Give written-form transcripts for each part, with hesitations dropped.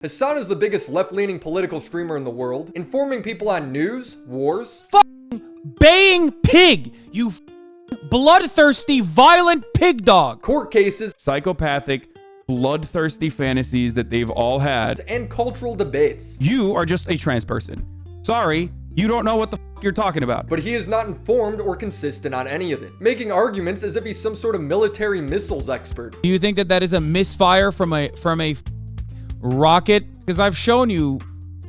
Hasan is the biggest left-leaning political streamer in the world, informing people on news, wars, baying pig, you bloodthirsty, violent pig dog, court cases, psychopathic, bloodthirsty fantasies that they've all had, and cultural debates. You are just a trans person. Sorry, you don't know what the f you're talking about. But he is not informed or consistent on any of it, making arguments as if he's some sort of military missiles expert. Do you think that that is a misfire from a rocket? Because I've shown you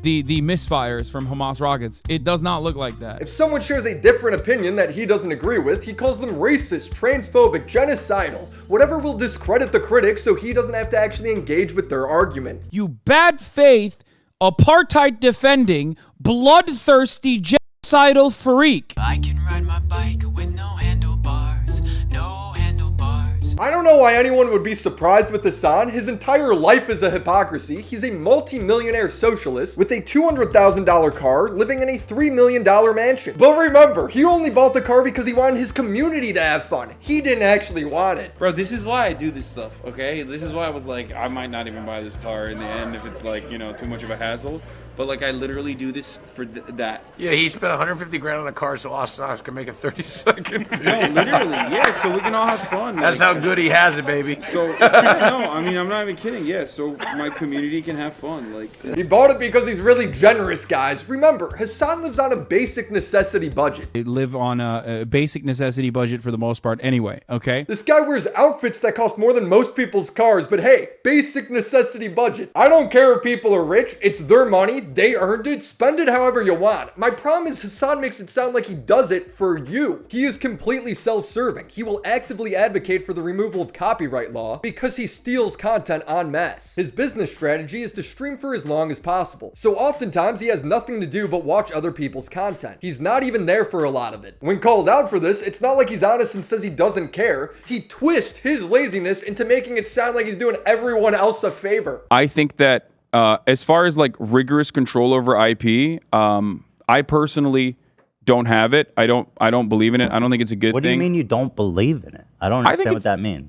the misfires from Hamas rockets. It does not look like that. If someone shares a different opinion that he doesn't agree with, he calls them racist, transphobic, genocidal, whatever will discredit the critics so he doesn't have to actually engage with their argument. You bad faith, apartheid defending, bloodthirsty, genocidal freak. I can ride my bike with no handlebars, no handlebars. I don't know why anyone would be surprised with Hasan. His entire life is a hypocrisy. He's a multi-millionaire socialist with a $200,000 car, living in a $3 million mansion. But remember, he only bought the car because he wanted his community to have fun. He didn't actually want it. Bro, this is why I do this stuff, okay? This is why I was like, I might not even buy this car in the end if it's like, you know, too much of a hassle. But like, I literally do this for that. Yeah, he spent 150 grand on a car so Austin Ox can make a 30-second video. No, literally, yeah, so we can all have fun. That's like, how good he has it, baby. So, yeah, no, I mean, I'm not even kidding, yeah, so my community can have fun. Like, he bought it because he's really generous, guys. Remember, Hasan lives on a basic necessity budget. They live on a basic necessity budget for the most part anyway, okay? This guy wears outfits that cost more than most people's cars, but hey, basic necessity budget. I don't care if people are rich, it's their money. They earned it, spend it however you want. My problem is Hasan makes it sound like he does it for you. He is completely self-serving. He will actively advocate for the removal of copyright law because he steals content en masse. His business strategy is to stream for as long as possible. So oftentimes he has nothing to do but watch other people's content. He's not even there for a lot of it. When called out for this, it's not like he's honest and says he doesn't care. He twists his laziness into making it sound like he's doing everyone else a favor. I think that as far as like rigorous control over IP, I personally don't have it. I don't believe in it. I don't think it's a good thing. What do you mean you don't believe in it? I don't understand what that means.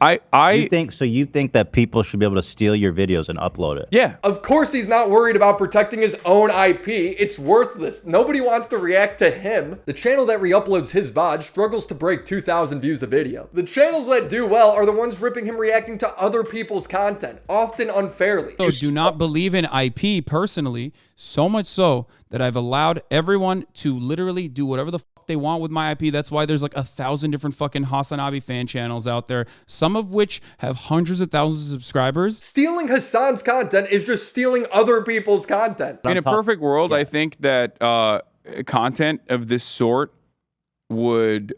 You think that people should be able to steal your videos and upload it? Yeah. Of course he's not worried about protecting his own IP. It's worthless. Nobody wants to react to him. The channel that re-uploads his VOD struggles to break 2,000 views a video. The channels that do well are the ones ripping him reacting to other people's content, often unfairly. So do not believe in IP personally, so much so that I've allowed everyone to literally do whatever the fuck they want with my IP. That's why there's like 1,000 different fucking HasanAbi fan channels out there, some of which have hundreds of thousands of subscribers. Stealing Hasan's content is just stealing other people's content. In a perfect world, I think that content of this sort would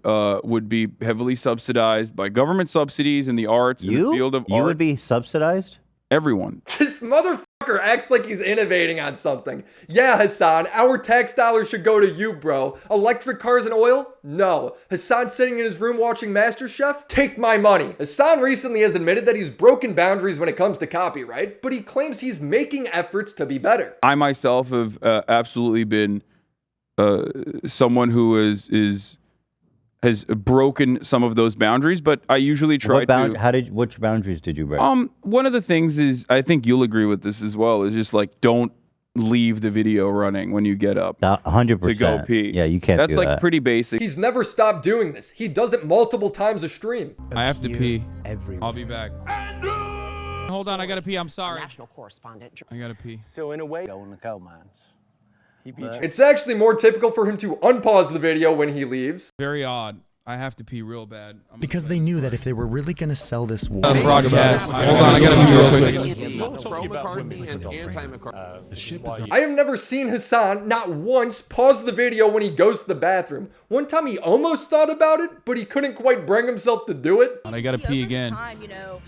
be heavily subsidized by government subsidies in the arts, in the field of art. You would be subsidized? Everyone. This motherfucker acts like he's innovating on something. Yeah, Hasan, our tax dollars should go to you, bro. Electric cars and oil? No. Hasan sitting in his room watching MasterChef? Take my money. Hasan recently has admitted that he's broken boundaries when it comes to copyright, but he claims he's making efforts to be better. I myself have absolutely been someone who has broken some of those boundaries, but I usually try to. Which boundaries did you break? One of the things is, I think you'll agree with this as well, is just like, don't leave the video running when you get up 100% to go pee. Yeah, you can't. That's like pretty basic. He's never stopped doing this. He does it multiple times a stream. I have to pee. I'll be back. Hold on, I gotta pee. I'm sorry. National correspondent. I gotta pee. So in a way, go in the coal mines. It's actually more typical for him to unpause the video when he leaves. Very odd. I have to pee real bad. Because they knew that if they were really going to sell this war... Broadcast. Hold on, I gotta pee real quick. I have never seen Hasan not once pause the video when he goes to the bathroom. One time he almost thought about it, but he couldn't quite bring himself to do it. I gotta pee again. Time, you know,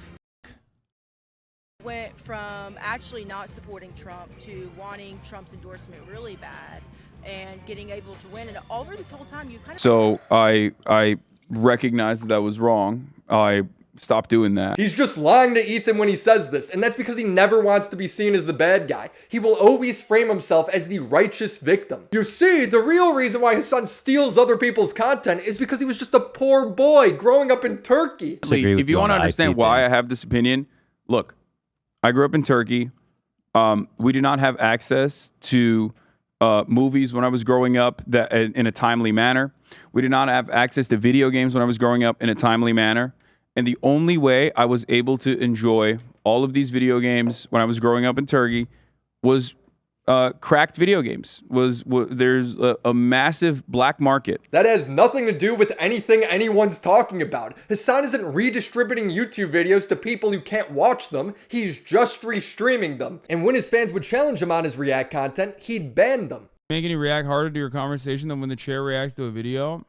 went from actually not supporting Trump to wanting Trump's endorsement really bad and getting able to win. And over this whole time, you kind of... So I recognized that was wrong. I stopped doing that. He's just lying to Ethan when he says this, and that's because he never wants to be seen as the bad guy. He will always frame himself as the righteous victim. You see, the real reason why his son steals other people's content is because he was just a poor boy growing up in Turkey. If you want to understand why I have this opinion, look, I grew up in Turkey. We did not have access to movies when I was growing up that in a timely manner. We did not have access to video games when I was growing up in a timely manner. And the only way I was able to enjoy all of these video games when I was growing up in Turkey was cracked video games. There's a massive black market. That has nothing to do with anything anyone's talking about. Hasan isn't redistributing YouTube videos to people who can't watch them. He's just restreaming them. And when his fans would challenge him on his React content, he'd ban them. Making you react harder to your conversation than when the chair reacts to a video?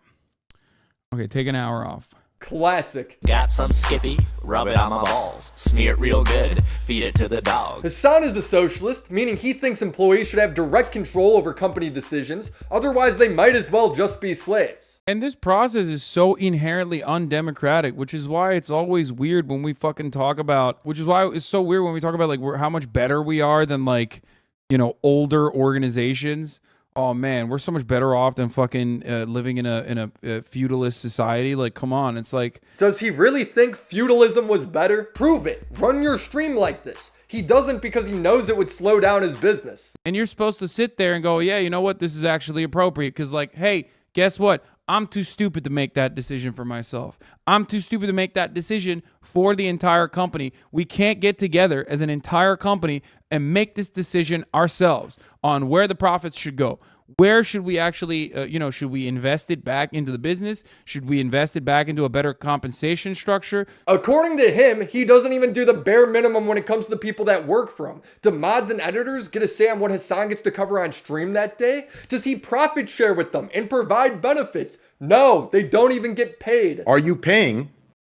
Okay, take an hour off. Classic. Got some Skippy, rub it on my balls, smear it real good, feed it to the dog. Hasan is a socialist, meaning he thinks employees should have direct control over company decisions, otherwise they might as well just be slaves. And this process is so inherently undemocratic, which is why it's always weird when we fucking talk about, which is why it's so weird when we talk about like how much better we are than like, you know, older organizations. Oh man, we're so much better off than fucking living in a feudalist society. Like, come on, it's like... Does he really think feudalism was better? Prove it. Run your stream like this. He doesn't because he knows it would slow down his business. And you're supposed to sit there and go, yeah, you know what? This is actually appropriate. Because like, hey, guess what? I'm too stupid to make that decision for myself. I'm too stupid to make that decision for the entire company. We can't get together as an entire company and make this decision ourselves on where the profits should go. Where should we actually, should we invest it back into the business? Should we invest it back into a better compensation structure? According to him, he doesn't even do the bare minimum when it comes to the people that work for him. Do mods and editors get a say on what Hasan gets to cover on stream that day? Does he profit share with them and provide benefits? No, they don't even get paid. Are you paying,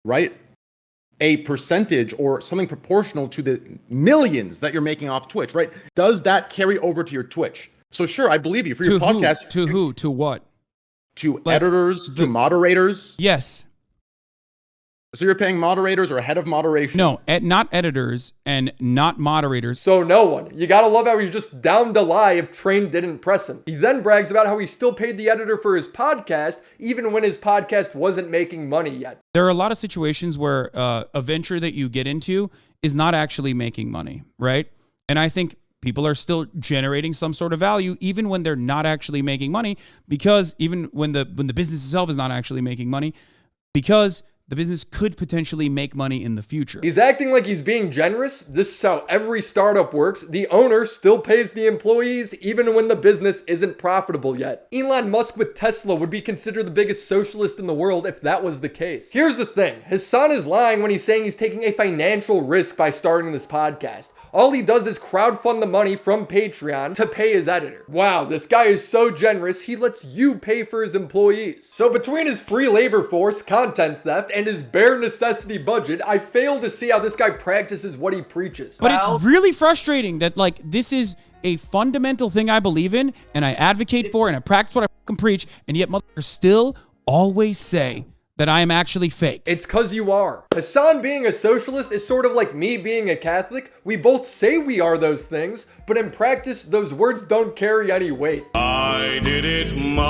right, a percentage or something proportional to the millions that you're making off Twitch, right? Does that carry over to your Twitch? So sure, I believe you for your podcast. To who? To what? To editors, to moderators. Yes. So you're paying moderators or head of moderation? No, not editors and not moderators. So no one. You gotta love how he's just down to lie if Train didn't press him. He then brags about how he still paid the editor for his podcast, even when his podcast wasn't making money yet. There are a lot of situations where a venture that you get into is not actually making money, right? And I think people are still generating some sort of value even when they're not actually making money, because even when the business itself is not actually making money, because the business could potentially make money in the future. He's acting like he's being generous. This is how every startup works. The owner still pays the employees even when the business isn't profitable yet. Elon Musk with Tesla would be considered the biggest socialist in the world if that was the case. Here's the thing. Hasan is lying when he's saying he's taking a financial risk by starting this podcast. All he does is crowdfund the money from Patreon to pay his editor. Wow, this guy is so generous, he lets you pay for his employees. So between his free labor force, content theft, and his bare necessity budget, I fail to see how this guy practices what he preaches. But it's really frustrating that like this is a fundamental thing I believe in and I advocate for and I practice what I fucking preach, and yet motherfuckers still always say that I am actually fake. It's cause you are. Hasan being a socialist is sort of like me being a Catholic. We both say we are those things, but in practice, those words don't carry any weight. I did it my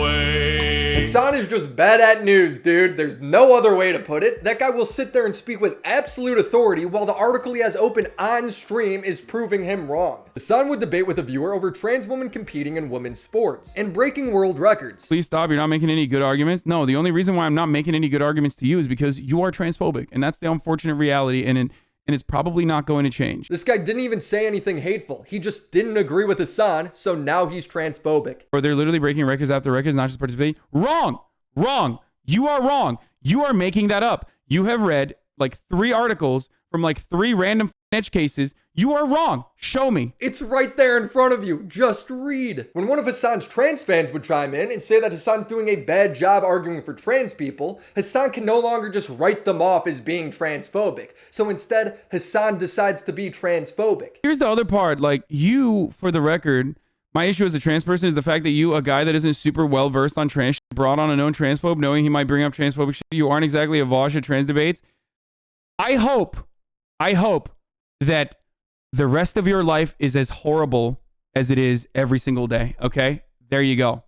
way. Hasan is just bad at news, dude. There's no other way to put it. That guy will sit there and speak with absolute authority while the article he has open on stream is proving him wrong. Hasan would debate with a viewer over trans women competing in women's sports and breaking world records. Please stop. You're not making any good arguments. No, the only reason why I'm not making any good arguments to you is because you are transphobic, and that's the unfortunate reality, and it's probably not going to change. This guy didn't even say anything hateful. He just didn't agree with Hasan, so now he's transphobic. Or they're literally breaking records after records, not just participating. Wrong. You are wrong. You are making that up. You have read like 3 articles from like 3 random edge cases. You are wrong. Show me. It's right there in front of you. Just read. When one of Hasan's trans fans would chime in and say that Hasan's doing a bad job arguing for trans people, Hasan can no longer just write them off as being transphobic. So instead, Hasan decides to be transphobic. Here's the other part. Like, you, for the record, my issue as a trans person is the fact that you, a guy that isn't super well versed on trans shit, brought on a known transphobe knowing he might bring up transphobic shit. You aren't exactly a Vosh at trans debates. I hope that the rest of your life is as horrible as it is every single day, okay? There you go.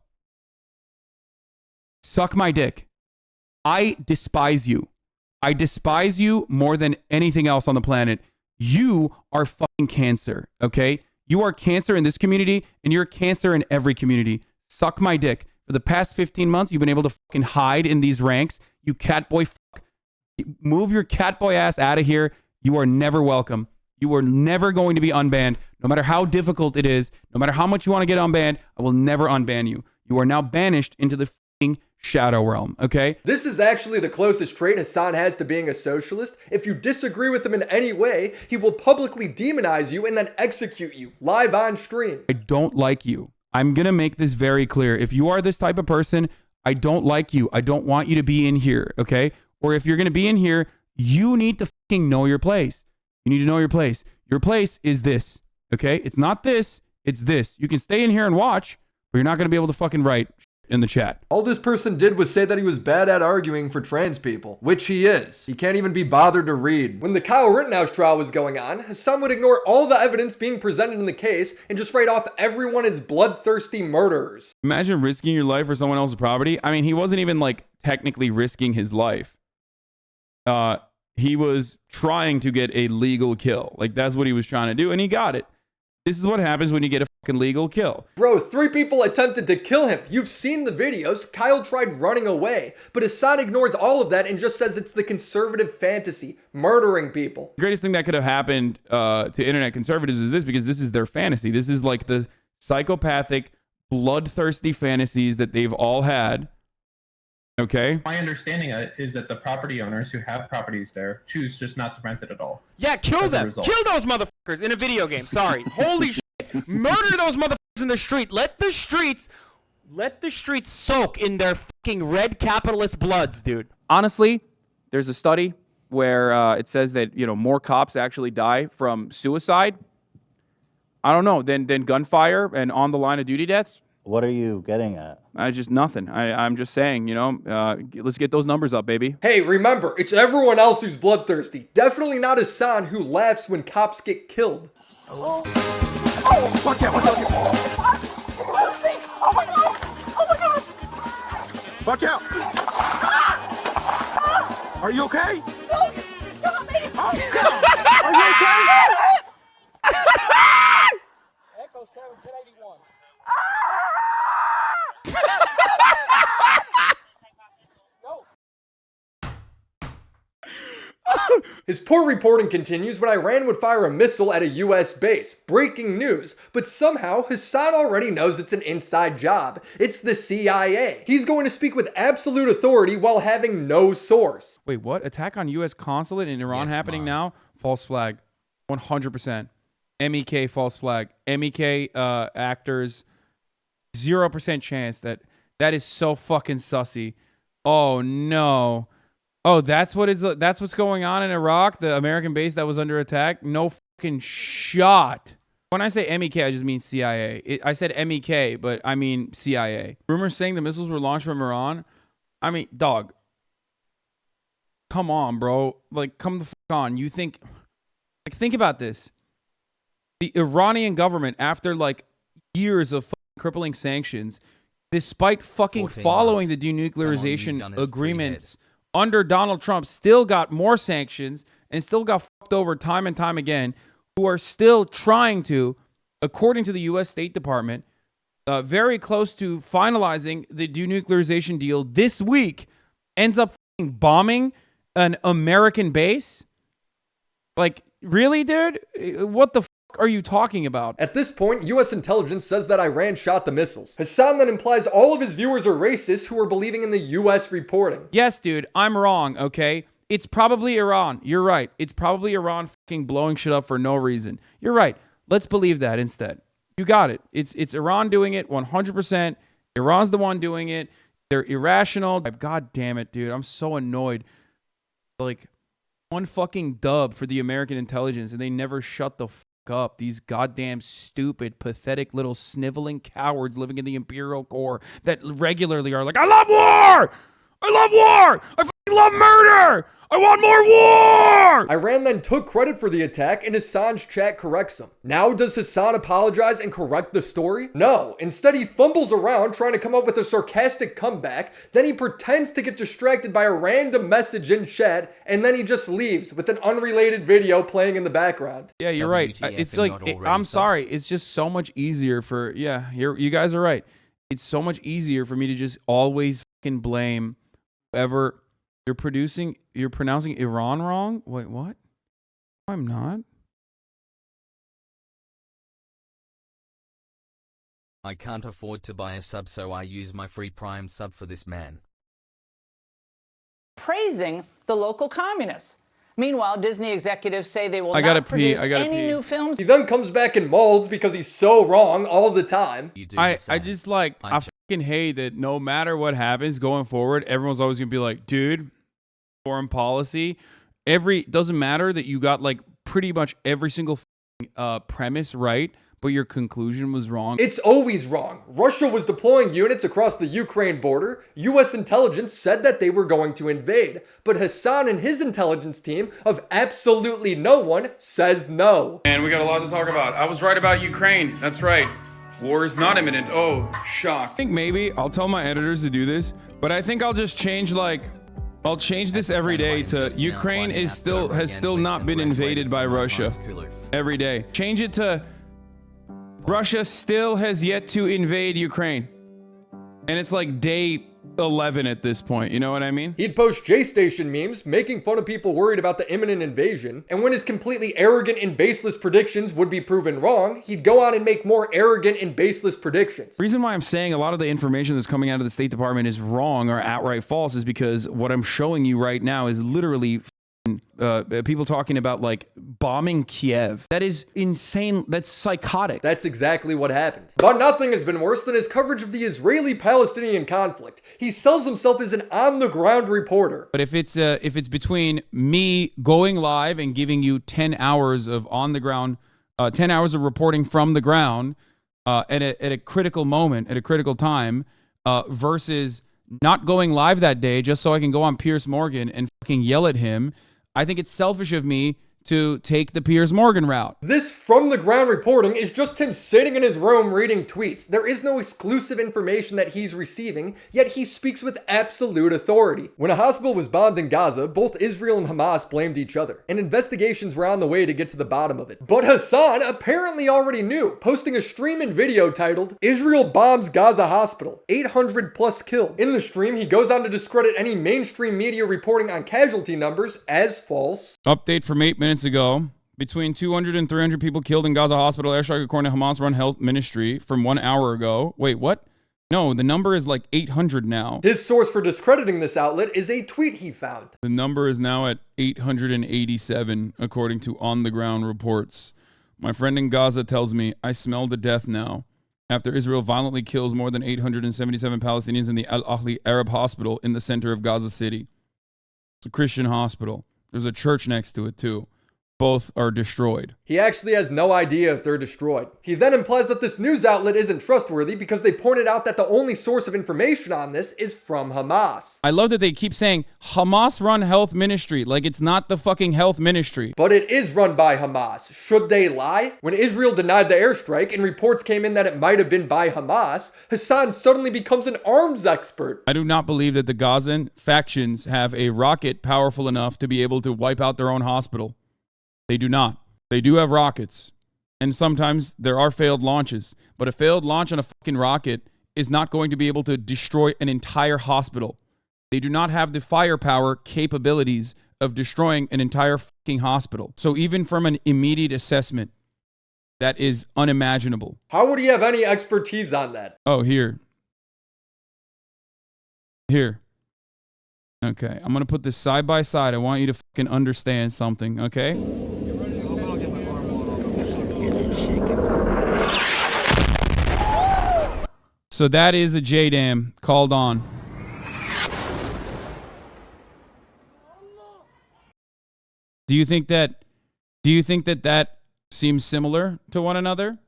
Suck my dick. I despise you. I despise you more than anything else on the planet. You are fucking cancer, okay? You are cancer in this community, and you're cancer in every community. Suck my dick. For the past 15 months, you've been able to fucking hide in these ranks. You catboy fuck. Move your catboy ass out of here. You are never welcome. You are never going to be unbanned. No matter how difficult it is, no matter how much you want to get unbanned, I will never unban you. You are now banished into the fucking shadow realm, okay? This is actually the closest trait Hasan has to being a socialist. If you disagree with him in any way, he will publicly demonize you and then execute you live on stream. I don't like you. I'm going to make this very clear. If you are this type of person, I don't like you. I don't want you to be in here, okay? Or if you're going to be in here, you need to fucking know your place. You need to know your place. Your place is this, okay? It's not this, it's this. You can stay in here and watch, but you're not going to be able to fucking write in the chat. All this person did was say that he was bad at arguing for trans people, which he is. He can't even be bothered to read. When the Kyle Rittenhouse trial was going on, Hasan would ignore all the evidence being presented in the case and just write off everyone as bloodthirsty murderers. Imagine risking your life for someone else's property. I mean, he wasn't even like technically risking his life. He was trying to get a legal kill. Like that's what he was trying to do, and he got it. This is what happens when you get a fucking legal kill. Bro, 3 people attempted to kill him. You've seen the videos. Kyle tried running away, but Hasan ignores all of that and just says it's the conservative fantasy, murdering people. The greatest thing that could have happened to internet conservatives is this, because this is their fantasy. This is like the psychopathic, bloodthirsty fantasies that they've all had. Okay. My understanding is that the property owners who have properties there choose just not to rent it at all. Yeah, kill them. Kill those motherfuckers in a video game. Sorry. Holy shit. Murder those motherfuckers in the street. Let the streets soak in their fucking red capitalist bloods, dude. Honestly, there's a study where it says that, you know, more cops actually die from suicide. I don't know, than gunfire and on the line of duty deaths. What are you getting at? Just nothing. I'm just saying, you know, let's get those numbers up, baby. Hey, remember, it's everyone else who's bloodthirsty. Definitely not Hasan, who laughs when cops get killed. Oh, watch out, watch out. Oh my god! Oh my god! Watch out! Are you okay? No, you shot me! Oh god! Are you okay? Echo 7, 1081. His poor reporting continues when Iran would fire a missile at a US base. Breaking news. But somehow, Hasan already knows it's an inside job. It's the CIA. He's going to speak with absolute authority while having no source. Wait, what? Attack on US consulate in Iran happening now? False flag. 100%. MEK false flag. MEK actors. 0% chance that is so fucking sussy. Oh no. Oh, that's what's going on in Iraq, the American base that was under attack? No fucking shot. When I say MEK, I just mean CIA. I said MEK, but I mean CIA. Rumors saying the missiles were launched from Iran. I mean, dog. Come on, bro. Like, come the fuck on. You think... Like, think about this. The Iranian government, after, like, years of crippling sanctions, despite fucking following the denuclearization agreements under Donald Trump, still got more sanctions and still got fucked over time and time again, who are still trying to, according to the U.S. State Department, very close to finalizing the denuclearization deal this week, ends up fucking bombing an American base? Like, really, dude? What the are you talking about? At this point, US intelligence says that Iran shot the missiles. Hasan then implies all of his viewers are racist who are believing in the US reporting. Yes, dude, I'm wrong, okay? It's probably Iran. You're right. It's probably Iran fucking blowing shit up for no reason. You're right. Let's believe that instead. You got it. It's Iran doing it 100%. Iran's the one doing it. They're irrational. God damn it, dude. I'm so annoyed. Like, one fucking dub for the American intelligence, and they never shut the up. These goddamn stupid, pathetic little sniveling cowards living in the imperial core that regularly are like, I love war! I love war! I love murder. I want more war! Iran then took credit for the attack, and Hasan's chat corrects him. Now, does Hasan apologize and correct the story? No. Instead, he fumbles around trying to come up with a sarcastic comeback, then he pretends to get distracted by a random message in chat, and then he just leaves with an unrelated video playing in the background. Yeah, you're right. It's like, I'm sorry, it's just so much easier for, you guys are right. It's so much easier for me to just always fucking blame whoever... You're pronouncing Iran wrong? Wait, what? I'm not. I can't afford to buy a sub, so I use my free Prime sub for this man. Praising the local communists. Meanwhile, Disney executives say they will not produce any new films. He then comes back and molds because he's so wrong all the time. I just like, I fucking hate that no matter what happens going forward, everyone's always gonna be like, dude, foreign policy, doesn't matter that you got like pretty much every single premise right, but your conclusion was wrong. It's always wrong. Russia was deploying units across the Ukraine border. US intelligence said that they were going to invade, but Hasan and his intelligence team of absolutely no one says no. And we got a lot to talk about. I was right about Ukraine. That's right. War is not imminent. Oh, shocked. I think maybe I'll tell my editors to do this, but I think I'll just change I'll change this every day to Ukraine has still not been invaded by Russia every day. Change it to Russia still has yet to invade Ukraine. And it's like day 11 at this point, you know what I mean? He'd post J-Station memes making fun of people worried about the imminent invasion, and when his completely arrogant and baseless predictions would be proven wrong, he'd go on and make more arrogant and baseless predictions. The reason why I'm saying a lot of the information that's coming out of the State Department is wrong or outright false is because what I'm showing you right now is literally people talking about like bombing Kiev. That is insane. That's psychotic. That's exactly what happened. But nothing has been worse than his coverage of the Israeli-Palestinian conflict. He sells himself as an on-the-ground reporter. But if it's between me going live and giving you 10 hours of on-the-ground, 10 hours of reporting from the ground at a critical moment, at a critical time, versus not going live that day just so I can go on Piers Morgan and fucking yell at him, I think it's selfish of me to take the Piers Morgan route. This from the ground reporting is just him sitting in his room reading tweets. There is no exclusive information that he's receiving, yet he speaks with absolute authority. When a hospital was bombed in Gaza, both Israel and Hamas blamed each other, and investigations were on the way to get to the bottom of it. But Hasan apparently already knew, posting a stream and video titled, "Israel bombs Gaza hospital, 800 plus killed." In the stream, he goes on to discredit any mainstream media reporting on casualty numbers as false. Update from 8 minutes ago. Between 200 and 300 people killed in Gaza hospital airstrike according to Hamas-run health ministry from 1 hour ago. Wait, what? No, the number is like 800 now. His source for discrediting this outlet is a tweet he found. The number is now at 887, according to on-the-ground reports. My friend in Gaza tells me, I smell the death now. After Israel violently kills more than 877 Palestinians in the Al-Ahli Arab Hospital in the center of Gaza City. It's a Christian hospital. There's a church next to it, too. Both are destroyed. He actually has no idea if they're destroyed. He then implies that this news outlet isn't trustworthy because they pointed out that the only source of information on this is from Hamas. I love that they keep saying Hamas-run health ministry, like it's not the fucking health ministry. But it is run by Hamas. Should they lie? When Israel denied the airstrike and reports came in that it might have been by Hamas, Hasan suddenly becomes an arms expert. I do not believe that the Gazan factions have a rocket powerful enough to be able to wipe out their own hospital. They do not. They do have rockets. And sometimes there are failed launches. But a failed launch on a fucking rocket is not going to be able to destroy an entire hospital. They do not have the firepower capabilities of destroying an entire fucking hospital. So even from an immediate assessment, that is unimaginable. How would he have any expertise on that? Oh, here. Here. Okay, I'm going to put this side by side. I want you to fucking understand something, okay? So that is a JDAM called on. Do you think that seems similar to one another?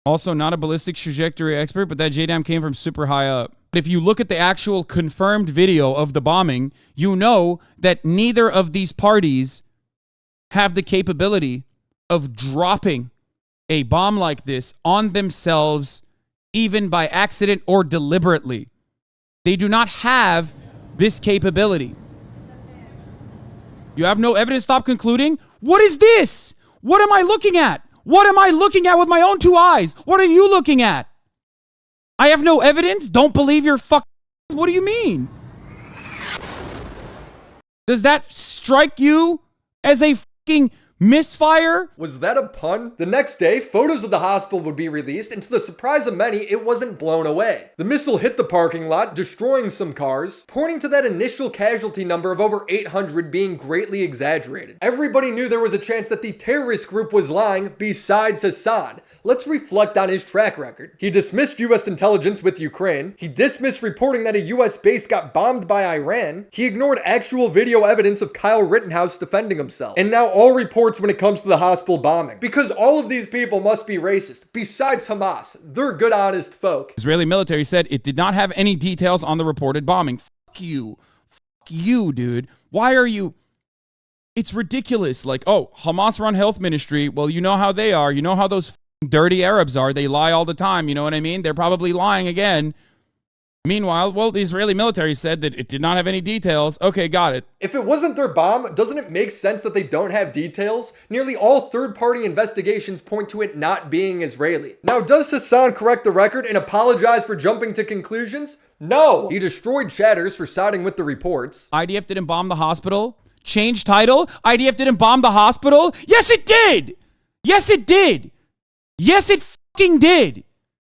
Also, not a ballistics trajectory expert, but that JDAM came from super high up. If you look at the actual confirmed video of the bombing, you know that neither of these parties have the capability of dropping a bomb like this on themselves, even by accident or deliberately. They do not have this capability. You have no evidence. Stop concluding. What is this? What am I looking at? What am I looking at with my own two eyes? What are you looking at? I have no evidence? Don't believe your fuck. What do you mean? Does that strike you as a fucking misfire? Was that a pun? The next day, photos of the hospital would be released, and to the surprise of many, it wasn't blown away. The missile hit the parking lot, destroying some cars, pointing to that initial casualty number of over 800 being greatly exaggerated. Everybody knew there was a chance that the terrorist group was lying besides Hasan. Let's reflect on his track record. He dismissed US intelligence with Ukraine. He dismissed reporting that a US base got bombed by Iran. He ignored actual video evidence of Kyle Rittenhouse defending himself. And now all reports when it comes to the hospital bombing. Because all of these people must be racist. Besides Hamas, they're good, honest folk. Israeli military said it did not have any details on the reported bombing. Fuck you. Fuck you, dude. Why are you... It's ridiculous. Like, oh, Hamas run health ministry. Well, you know how they are. You know how those dirty Arabs are. They lie all the time. You know what I mean? They're probably lying again. Meanwhile, well, the Israeli military said that it did not have any details. Okay, got it. If it wasn't their bomb, doesn't it make sense that they don't have details? Nearly all third-party investigations point to it not being Israeli. Now, does Hasan correct the record and apologize for jumping to conclusions? No! He destroyed chatters for siding with the reports. IDF didn't bomb the hospital. Change title. IDF didn't bomb the hospital. Yes, it did! Yes, it did! Yes, it fucking did!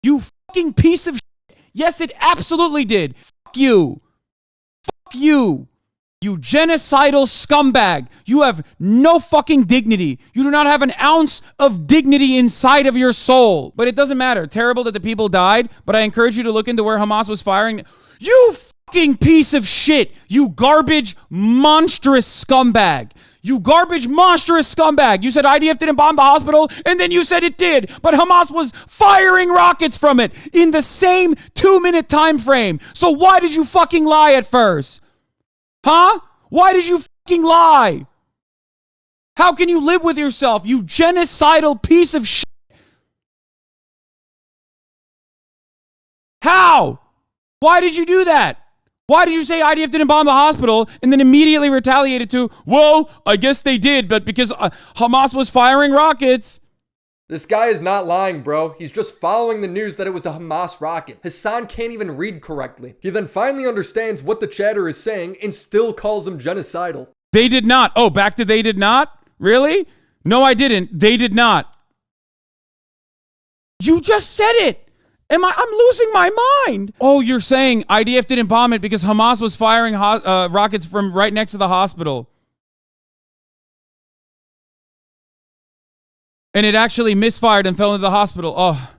You fucking piece of shit! Yes, it absolutely did! Fuck you! Fuck you! You genocidal scumbag! You have no fucking dignity! You do not have an ounce of dignity inside of your soul! But it doesn't matter. Terrible that the people died, but I encourage you to look into where Hamas was firing. You fucking piece of shit! You garbage, monstrous scumbag! You garbage, monstrous scumbag. You said IDF didn't bomb the hospital, and then you said it did. But Hamas was firing rockets from it in the same 2-minute time frame. So why did you fucking lie at first? Huh? Why did you fucking lie? How can you live with yourself, you genocidal piece of shit? How? Why did you do that? Why did you say IDF didn't bomb the hospital and then immediately retaliated to, well, I guess they did, but because Hamas was firing rockets. This guy is not lying, bro. He's just following the news that it was a Hamas rocket. Hasan can't even read correctly. He then finally understands what the chatter is saying and still calls him genocidal. They did not. Oh, back to they did not? Really? No, I didn't. They did not. You just said it. I'm losing my mind. Oh, you're saying IDF didn't bomb it because Hamas was firing rockets from right next to the hospital. And it actually misfired and fell into the hospital. Oh,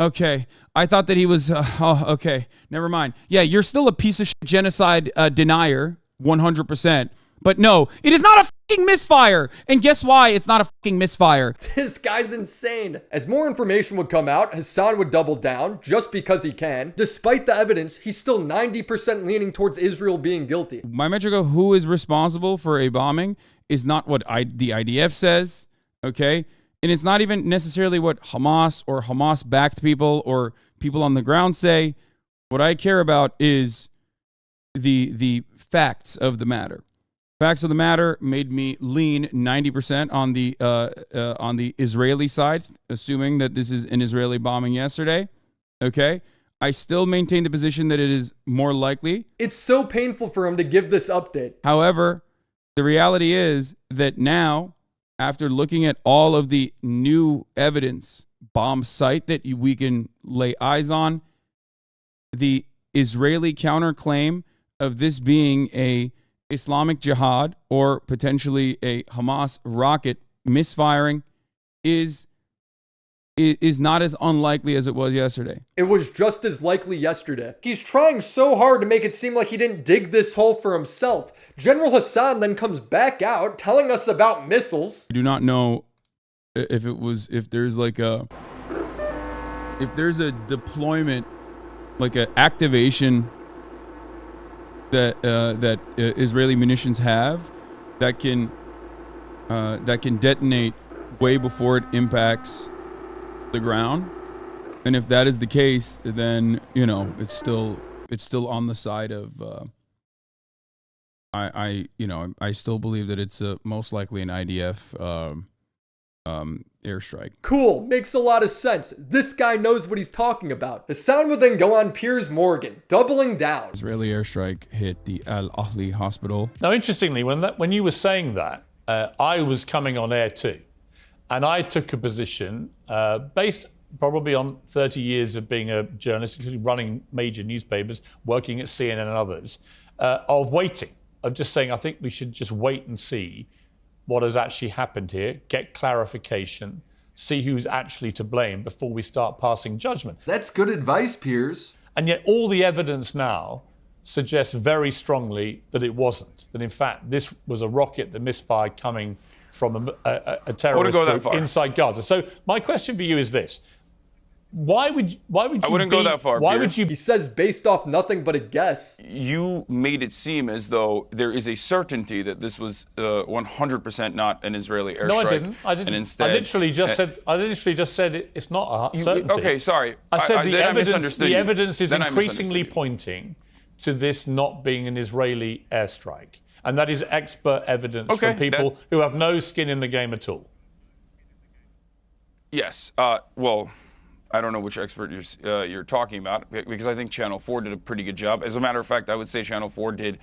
okay. I thought that he was, okay. Never mind. Yeah, you're still a piece of shit genocide denier, 100%. But no, it is not a fucking misfire. And guess why it's not a fucking misfire? This guy's insane. As more information would come out, Hasan would double down just because he can. Despite the evidence, he's still 90% leaning towards Israel being guilty. My metric of who is responsible for a bombing is not what the IDF says, okay? And it's not even necessarily what Hamas or Hamas-backed people or people on the ground say. What I care about is the facts of the matter. Facts of the matter made me lean 90% on the Israeli side, assuming that this is an Israeli bombing yesterday. Okay? I still maintain the position that it is more likely. It's so painful for him to give this update. However, the reality is that now, after looking at all of the new evidence, bomb site that we can lay eyes on, the Israeli counterclaim of this being a Islamic Jihad or potentially a Hamas rocket misfiring is not as unlikely as it was yesterday. It was just as likely yesterday. He's trying so hard to make it seem like he didn't dig this hole for himself. General Hasan then comes back out telling us about missiles. I do not know if there's like a if there's a deployment, like an activation that Israeli munitions have that can detonate way before it impacts the ground, and if that is the case, then it's still on the side of I still believe that it's most likely an IDF airstrike. Cool, makes a lot of sense. This guy knows what he's talking about. Hasan would then go on Piers Morgan, doubling down. Israeli airstrike hit the Al Ahli hospital. Now, interestingly, when you were saying that, I was coming on air too, and I took a position based probably on 30 years of being a journalist, including running major newspapers, working at CNN and others, of waiting, of just saying I think we should just wait and see what has actually happened here, get clarification, see who's actually to blame before we start passing judgment. That's good advice, Piers. And yet all the evidence now suggests very strongly that it wasn't, that in fact this was a rocket that misfired coming from a terrorist group inside Gaza. So my question for you is this. Why would you I wouldn't go that far. Why Pierre. would you? He says based off nothing but a guess. You made it seem as though there is a certainty that this was 100% not an Israeli airstrike. No, I didn't. And instead, I literally just said it's not a certainty. Okay, sorry. I said the evidence is increasingly pointing to this not being an Israeli airstrike, and that is expert evidence from people who have no skin in the game at all. Yes. Well, I don't know which expert you're talking about, because I think Channel 4 did a pretty good job. As a matter of fact, I would say Channel 4 did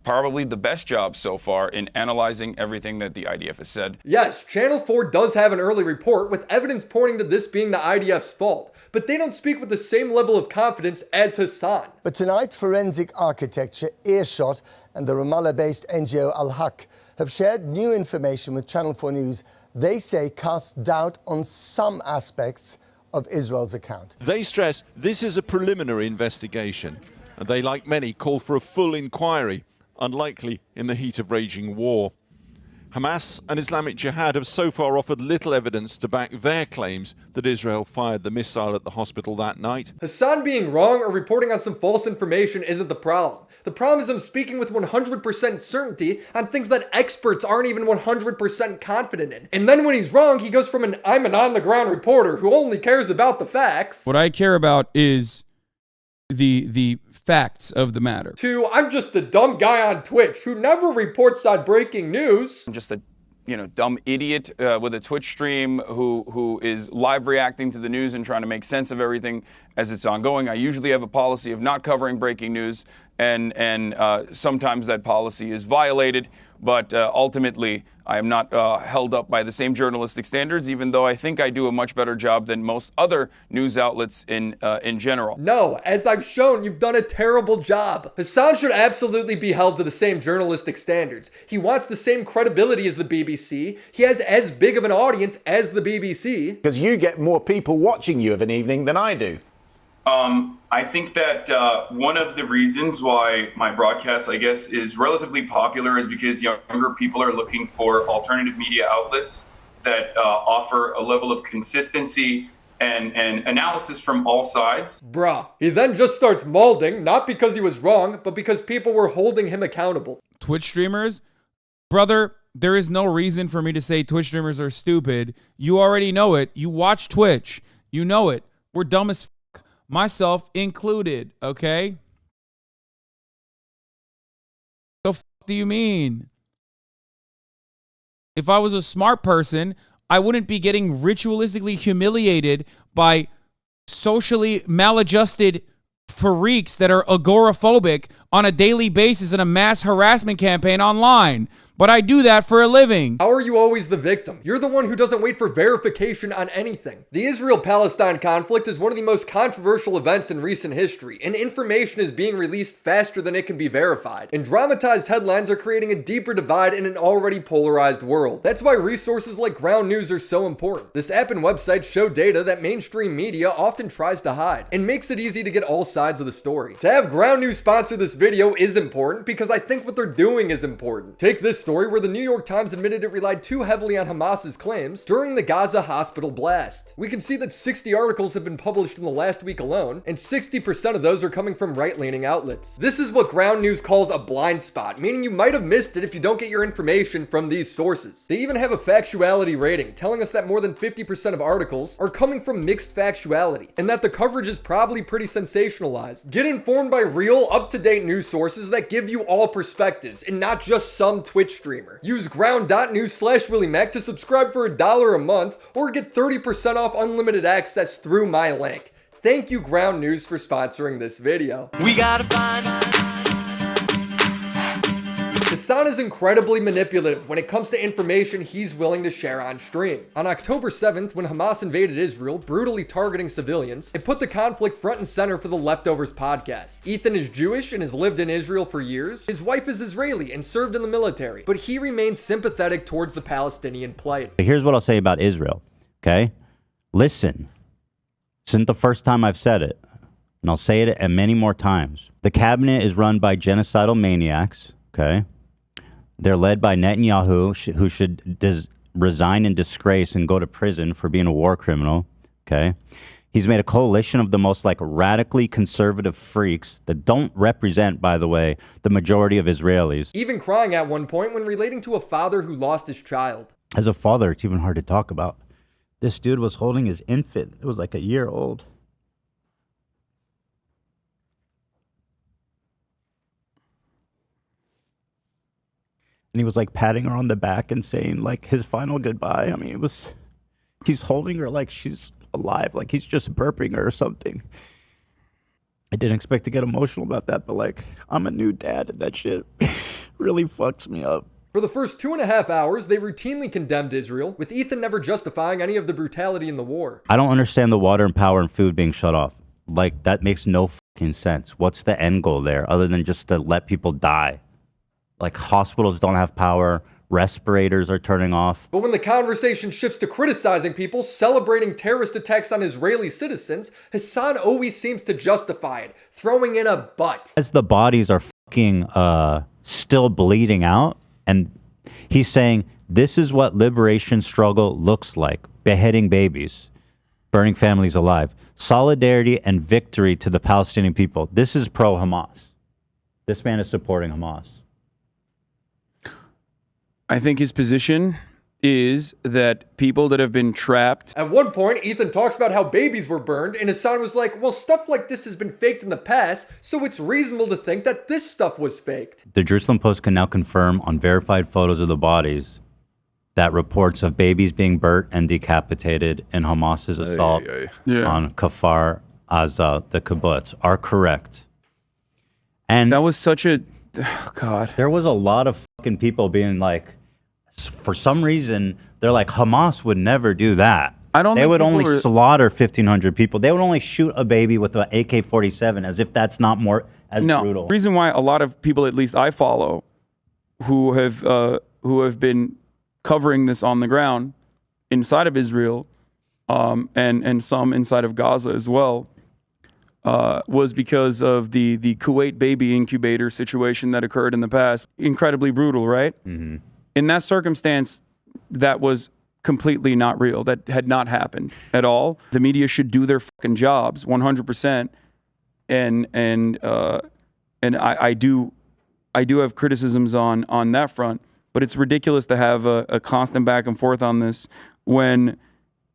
probably the best job so far in analyzing everything that the IDF has said. Yes, Channel 4 does have an early report with evidence pointing to this being the IDF's fault, but they don't speak with the same level of confidence as Hasan. But tonight, Forensic Architecture, Earshot, and the Ramallah-based NGO Al-Haq have shared new information with Channel 4 News. They say casts doubt on some aspects of Israel's account. They stress this is a preliminary investigation, and they, like many, call for a full inquiry, unlikely in the heat of raging war. Hamas and Islamic Jihad have so far offered little evidence to back their claims that Israel fired the missile at the hospital that night. Hasan being wrong or reporting on some false information isn't the problem. The problem is him speaking with 100% certainty on things that experts aren't even 100% confident in. And then when he's wrong, he goes from I'm an on-the-ground reporter who only cares about the facts. What I care about is the facts of the matter. To I'm just a dumb guy on Twitch who never reports on breaking news. I'm just a dumb idiot with a Twitch stream who is live reacting to the news and trying to make sense of everything as it's ongoing. I usually have a policy of not covering breaking news, and sometimes that policy is violated, but ultimately I am not held up by the same journalistic standards, even though I think I do a much better job than most other news outlets in general. No, as I've shown, you've done a terrible job. Hasan should absolutely be held to the same journalistic standards. He wants the same credibility as the BBC. He has as big of an audience as the BBC. Because you get more people watching you of an evening than I do. I think that one of the reasons why my broadcast, I guess, is relatively popular is because younger people are looking for alternative media outlets that offer a level of consistency and analysis from all sides. Bruh. He then just starts molding, not because he was wrong, but because people were holding him accountable. Twitch streamers? Brother, there is no reason for me to say Twitch streamers are stupid. You already know it. You watch Twitch. You know it. We're dumb as myself included, okay? The f do you mean? If I was a smart person, I wouldn't be getting ritualistically humiliated by socially maladjusted freaks that are agoraphobic on a daily basis in a mass harassment campaign online. But I do that for a living. How are you always the victim? You're the one who doesn't wait for verification on anything. The Israel-Palestine conflict is one of the most controversial events in recent history, and information is being released faster than it can be verified. And dramatized headlines are creating a deeper divide in an already polarized world. That's why resources like Ground News are so important. This app and website show data that mainstream media often tries to hide, and makes it easy to get all sides of the story. To have Ground News sponsor this video is important because I think what they're doing is important. Take this story where the New York Times admitted it relied too heavily on Hamas's claims during the Gaza hospital blast. We can see that 60 articles have been published in the last week alone, and 60% of those are coming from right-leaning outlets. This is what Ground News calls a blind spot, meaning you might have missed it if you don't get your information from these sources. They even have a factuality rating, telling us that more than 50% of articles are coming from mixed factuality, and that the coverage is probably pretty sensationalized. Get informed by real, up-to-date news sources that give you all perspectives, and not just some Twitch streamer. Use ground.news/WillyMac to subscribe for $1 a month, or get 30% off unlimited access through my link. Thank you, Ground News, for sponsoring this video. We gotta find. Hasan is incredibly manipulative when it comes to information he's willing to share on stream. On October 7th, when Hamas invaded Israel, brutally targeting civilians, it put the conflict front and center for the Leftovers podcast. Ethan is Jewish and has lived in Israel for years. His wife is Israeli and served in the military, but he remains sympathetic towards the Palestinian plight. Here's what I'll say about Israel, okay? Listen, this isn't the first time I've said it, and I'll say it many more times. The cabinet is run by genocidal maniacs, okay? They're led by Netanyahu, who should resign in disgrace and go to prison for being a war criminal, okay? He's made a coalition of the most radically conservative freaks that don't represent, by the way, the majority of Israelis. Even crying at one point when relating to a father who lost his child. As a father, it's even hard to talk about. This dude was holding his infant. It was like a year old. And he was patting her on the back and saying his final goodbye. I mean, he's holding her like she's alive, like he's just burping her or something. I didn't expect to get emotional about that, but I'm a new dad and that shit really fucks me up. For the first 2.5 hours, they routinely condemned Israel, with Ethan never justifying any of the brutality in the war. I don't understand the water and power and food being shut off. That makes no fucking sense. What's the end goal there other than just to let people die? Hospitals don't have power, respirators are turning off. But when the conversation shifts to criticizing people celebrating terrorist attacks on Israeli citizens, Hasan always seems to justify it, throwing in a but. As the bodies are fucking still bleeding out, and he's saying, this is what liberation struggle looks like. Beheading babies, burning families alive. Solidarity and victory to the Palestinian people. This is pro-Hamas. This man is supporting Hamas. I think his position is that people that have been trapped. At one point, Ethan talks about how babies were burned, and Hasan was like, well, stuff like this has been faked in the past, so it's reasonable to think that this stuff was faked. The Jerusalem Post can now confirm on verified photos of the bodies that reports of babies being burnt and decapitated in Hamas's assault on Kfar Aza, the kibbutz, are correct. And that was such a... Oh, God. There was a lot of fucking people being for some reason, they're Hamas would never do that. They would only slaughter 1,500 people. They would only shoot a baby with an AK-47 as if that's not more brutal. The reason why a lot of people, at least I follow, who have been covering this on the ground inside of Israel, and some inside of Gaza as well, was because of the Kuwait baby incubator situation that occurred in the past. Incredibly brutal, right? Mm-hmm. In that circumstance, that was completely not real. That had not happened at all. The media should do their fucking jobs 100%. And I do have criticisms on that front, but it's ridiculous to have a constant back and forth on this when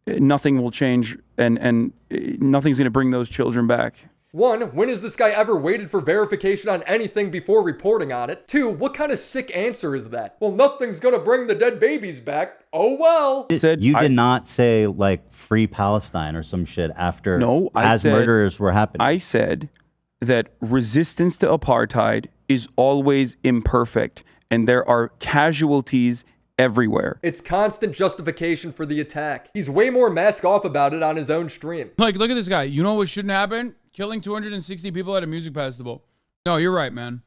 nothing will change and nothing's going to bring those children back. 1, when has this guy ever waited for verification on anything before reporting on it? 2, what kind of sick answer is that? Well, nothing's gonna bring the dead babies back. Oh well. You did not say free Palestine or some shit after murderers were happening. I said that resistance to apartheid is always imperfect and there are casualties everywhere. It's constant justification for the attack. He's way more mask off about it on his own stream. Look at this guy. You know what shouldn't happen? Killing 260 people at a music festival. No, you're right, man.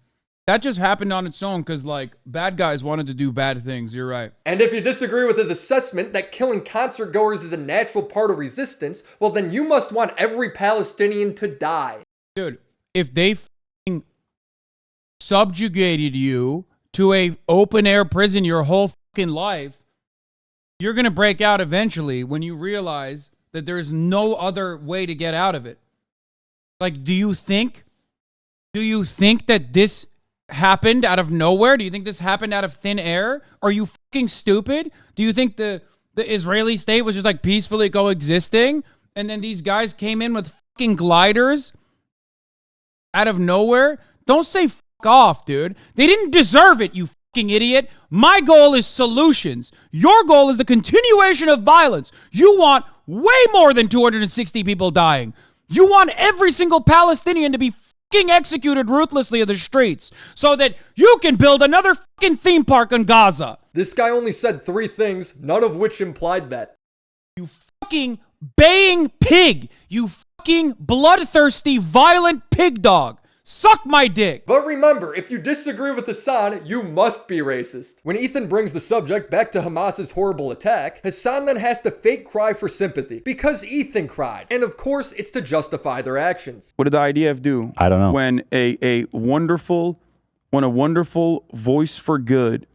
That just happened on its own because, bad guys wanted to do bad things. You're right. And if you disagree with his assessment that killing concert goers is a natural part of resistance, well, then you must want every Palestinian to die. Dude, if they subjugated you to a open air prison your whole fucking life, you're going to break out eventually when you realize that there's no other way to get out of it. Like, do you think that this happened out of nowhere? Do you think this happened out of thin air? Are you fucking stupid? Do you think the Israeli state was just like peacefully coexisting and then these guys came in with fucking gliders out of nowhere? Don't say fuck off, dude. They didn't deserve it, you fucking idiot. My goal is solutions. Your goal is the continuation of violence. You want way more than 260 people dying. You want every single Palestinian to be fucking executed ruthlessly in the streets so that you can build another fucking theme park in Gaza. This guy only said 3 things, none of which implied that. You fucking baying pig. You fucking bloodthirsty, violent pig dog. Suck my dick. But remember, if you disagree with Hasan, you must be racist. When Ethan brings the subject back to Hamas's horrible attack, Hasan then has to fake cry for sympathy because Ethan cried. And of course, it's to justify their actions. What did the IDF do? I don't know. When a wonderful voice for good,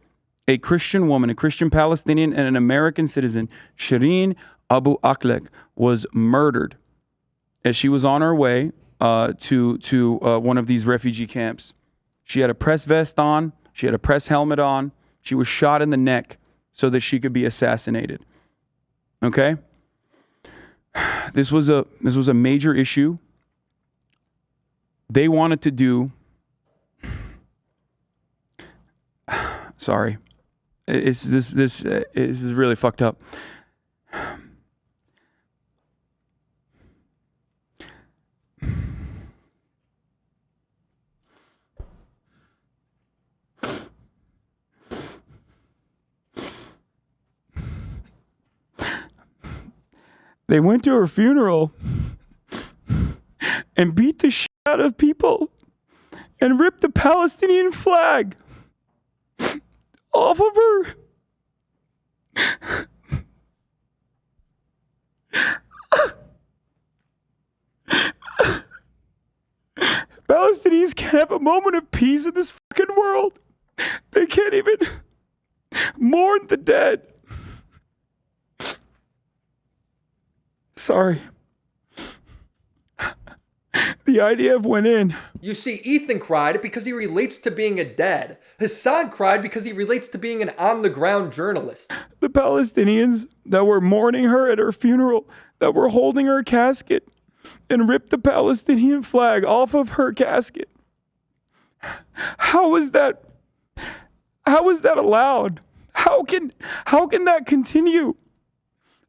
a Christian woman, a Christian Palestinian, and an American citizen, Shireen Abu Akleh, was murdered as she was on her way to one of these refugee camps. She had a press vest on. She had a press helmet on. She was shot in the neck so that she could be assassinated. Okay? This was a major issue. They wanted to do. Sorry, this is really fucked up. They went to her funeral and beat the shit out of people and ripped the Palestinian flag off of her. Palestinians can't have a moment of peace in this fucking world. They can't even mourn the dead. Sorry. The IDF went in. You see, Ethan cried because he relates to being a dad. Hasan cried because he relates to being an on-the-ground journalist. The Palestinians that were mourning her at her funeral, that were holding her casket, and ripped the Palestinian flag off of her casket. How is that allowed? How can that continue?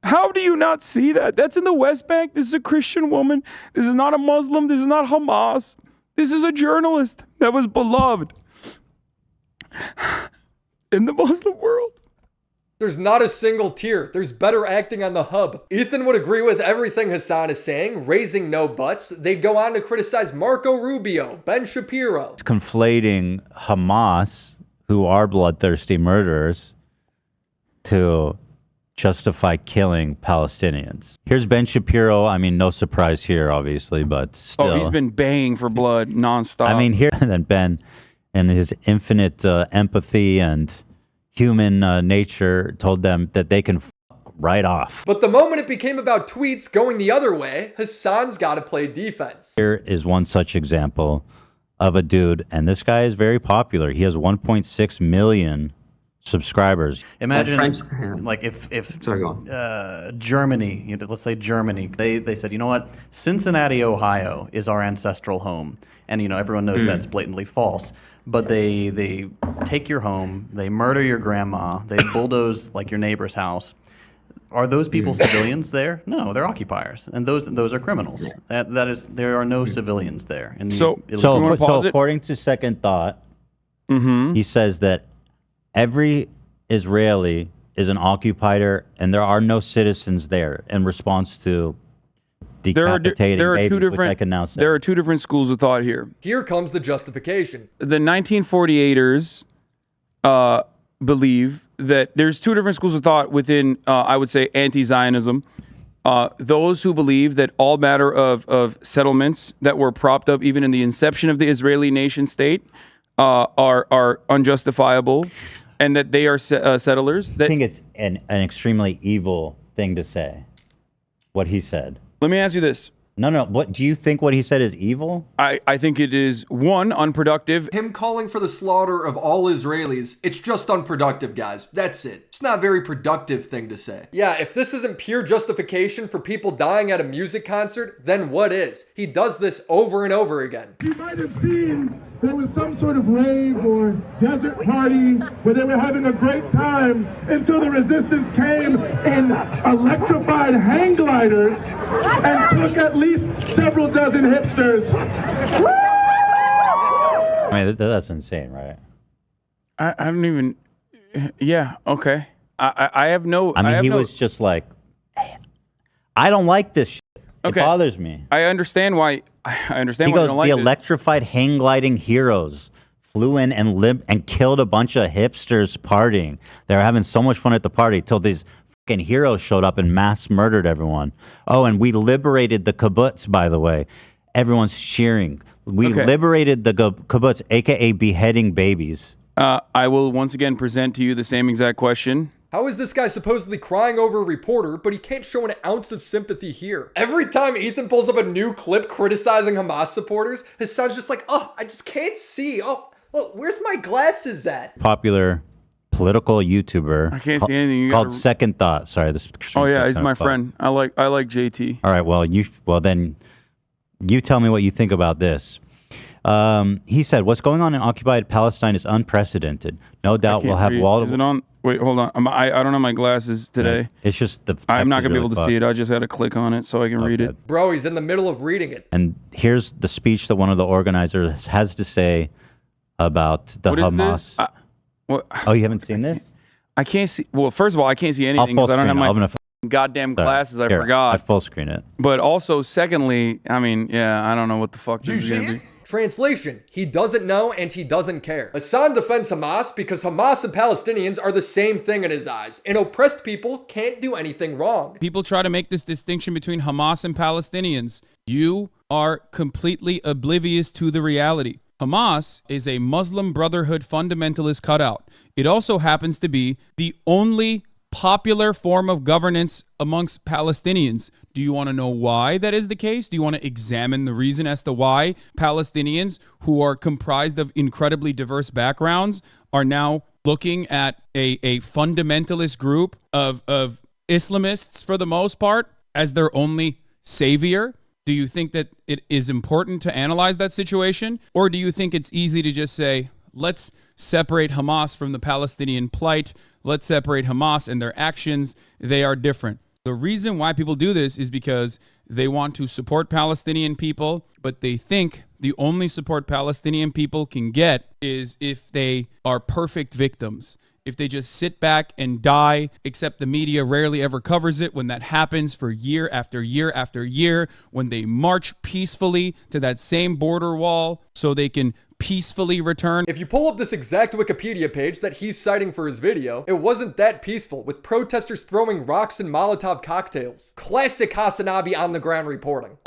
How do you not see that? That's in the West Bank. This is a Christian woman. This is not a Muslim. This is not Hamas. This is a journalist that was beloved in the Muslim world. There's not a single tear. There's better acting on the hub. Ethan would agree with everything Hasan is saying, raising no buts. They'd go on to criticize Marco Rubio, Ben Shapiro. It's conflating Hamas, who are bloodthirsty murderers, to justify killing Palestinians. Here's Ben Shapiro. I mean, no surprise here, obviously, but still. Oh, he's been baying for blood nonstop. I mean, here and then Ben, and his infinite empathy and human nature, told them that they can f right off. But the moment it became about tweets going the other way, Hasan's got to play defense. Here is one such example of a dude, and this guy is very popular. He has 1.6 million subscribers. Imagine like if Germany, let's say Germany, they said, you know what, Cincinnati, Ohio is our ancestral home, and everyone knows that's blatantly false. But they take your home, they murder your grandma, they bulldoze like your neighbor's house. Are those people civilians there? No, they're occupiers, and those are criminals. That is, there are no civilians there. And so according to Second Thought, he says that every Israeli is an occupier, and there are no citizens there in response to decapitating babies, which I can now say. There are two different schools of thought here. Here comes the justification. The 1948ers believe that there's two different schools of thought within, I would say, anti-Zionism. Those who believe that all matter of settlements that were propped up even in the inception of the Israeli nation state are unjustifiable, and that they are settlers. I think it's an extremely evil thing to say. What he said. Let me ask you this. No. What do you think? What he said is evil? I think it is, one, unproductive. Him calling for the slaughter of all Israelis, it's just unproductive, guys. That's it. It's not a very productive thing to say. Yeah, if this isn't pure justification for people dying at a music concert, then what is? He does this over and over again. You might have seen there was some sort of rave or desert party where they were having a great time until the resistance came in electrified hang gliders and took at least several dozen hipsters. I mean, that's insane, right? I don't even. Yeah. Okay. I have no. I mean, he was just like, I don't like this shit. Okay. It bothers me. I understand why. I understand He why you goes, don't like the it. electrified hang gliding heroes flew in and killed a bunch of hipsters partying. They were having so much fun at the party till these fucking heroes showed up and mass murdered everyone. Oh, and we liberated the kibbutz, by the way. Everyone's cheering. We liberated the kibbutz, aka beheading babies. I will once again present to you the same exact question. How is this guy supposedly crying over a reporter, but he can't show an ounce of sympathy here? Every time Ethan pulls up a new clip criticizing Hamas supporters, Hasan's just like, oh, I just can't see. Oh, well, where's my glasses at? Popular political YouTuber. I can't see anything. Called Second Thought. Sorry, this. Oh yeah, he's my friend. I like JT. All right, well then, you tell me what you think about this. He said, "What's going on in occupied Palestine is unprecedented. No doubt we'll have wall." Is it on? Wait, hold on. I don't have my glasses today. It's just the. I'm not gonna be able to see it. I just had to click on it so I can read it. Bro, he's in the middle of reading it. And here's the speech that one of the organizers has to say about the Hamas. Oh, you haven't seen this? I can't see. Well, first of all, I can't see anything because I don't have my goddamn glasses. I forgot. I full screen it. But also, secondly, I mean, yeah, I don't know what the fuck this is gonna be. Translation, he doesn't know and he doesn't care. Hasan defends Hamas because Hamas and Palestinians are the same thing in his eyes, and oppressed people can't do anything wrong. People try to make this distinction between Hamas and Palestinians. You are completely oblivious to the reality. Hamas is a Muslim Brotherhood fundamentalist cutout. It also happens to be the only popular form of governance amongst Palestinians. Do you want to know why that is the case? Do you want to examine the reason as to why Palestinians, who are comprised of incredibly diverse backgrounds, are now looking at a fundamentalist group of Islamists, for the most part, as their only savior? Do you think that it is important to analyze that situation? Or do you think it's easy to just say, let's separate Hamas from the Palestinian plight. Let's separate Hamas and their actions. They are different. The reason why people do this is because they want to support Palestinian people, but they think the only support Palestinian people can get is if they are perfect victims. If they just sit back and die, except the media rarely ever covers it when that happens for year after year after year, when they march peacefully to that same border wall so they can peacefully return. If you pull up this exact Wikipedia page that he's citing for his video, it wasn't that peaceful, with protesters throwing rocks and Molotov cocktails. Classic HasanAbi on the ground reporting.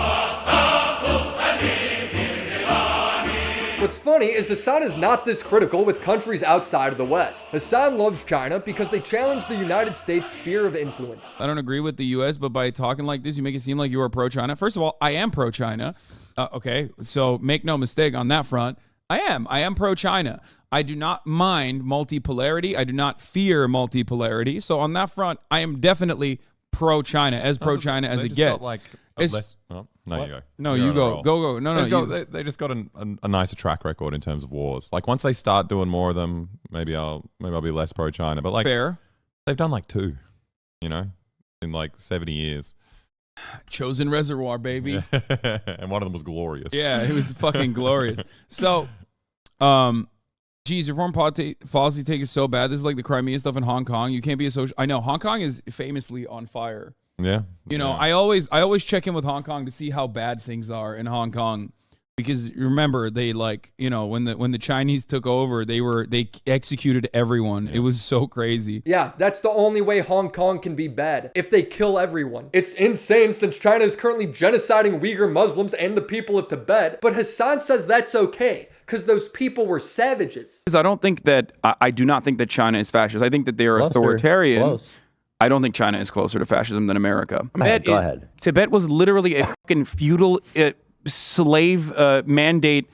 What's funny is Hasan is not this critical with countries outside of the West. Hasan loves China because they challenge the United States' sphere of influence. I don't agree with the U.S., but by talking like this, you make it seem like you are pro-China. First of all, I am pro-China. Okay, so make no mistake on that front. I am pro-China. I do not mind multipolarity. I do not fear multipolarity. So on that front, I am definitely pro-China, as pro-China as it gets. No, you go. No, you go. Go. No. They just got a nicer track record in terms of wars. Like once they start doing more of them, maybe I'll be less pro-China. But like, fair. They've done like 2, in like 70 years. Chosen Reservoir, baby. Yeah. And one of them was glorious. Yeah, it was fucking glorious. So, geez, your foreign policy take is so bad. This is like the Crimea stuff in Hong Kong. You can't be a social. I know Hong Kong is famously on fire. Yeah. I always check in with Hong Kong to see how bad things are in Hong Kong. Because remember, they when the Chinese took over, they executed everyone. It was so crazy. Yeah, that's the only way Hong Kong can be bad, if they kill everyone. It's insane since China is currently genociding Uyghur Muslims and the people of Tibet, but Hasan says that's okay, because those people were savages. I do not think that China is fascist. I think that they are authoritarian. Close. I don't think China is closer to fascism than America. Go ahead. Tibet was literally a fucking feudal slave mandate,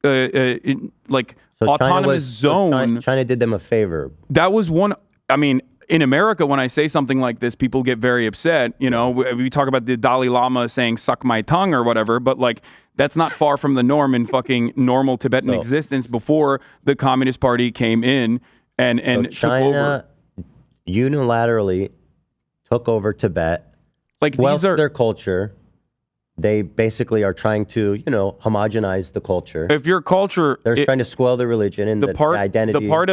autonomous zone. China did them a favor. That was one. I mean, in America, when I say something like this, people get very upset. You know, we talk about the Dalai Lama saying "suck my tongue" or whatever, but that's not far from the norm in fucking normal Tibetan existence before the Communist Party came in and China took over. Unilaterally took over Tibet, their culture. They basically are trying to, homogenize the culture. If your culture, they're trying to spoil the religion and the identity. The part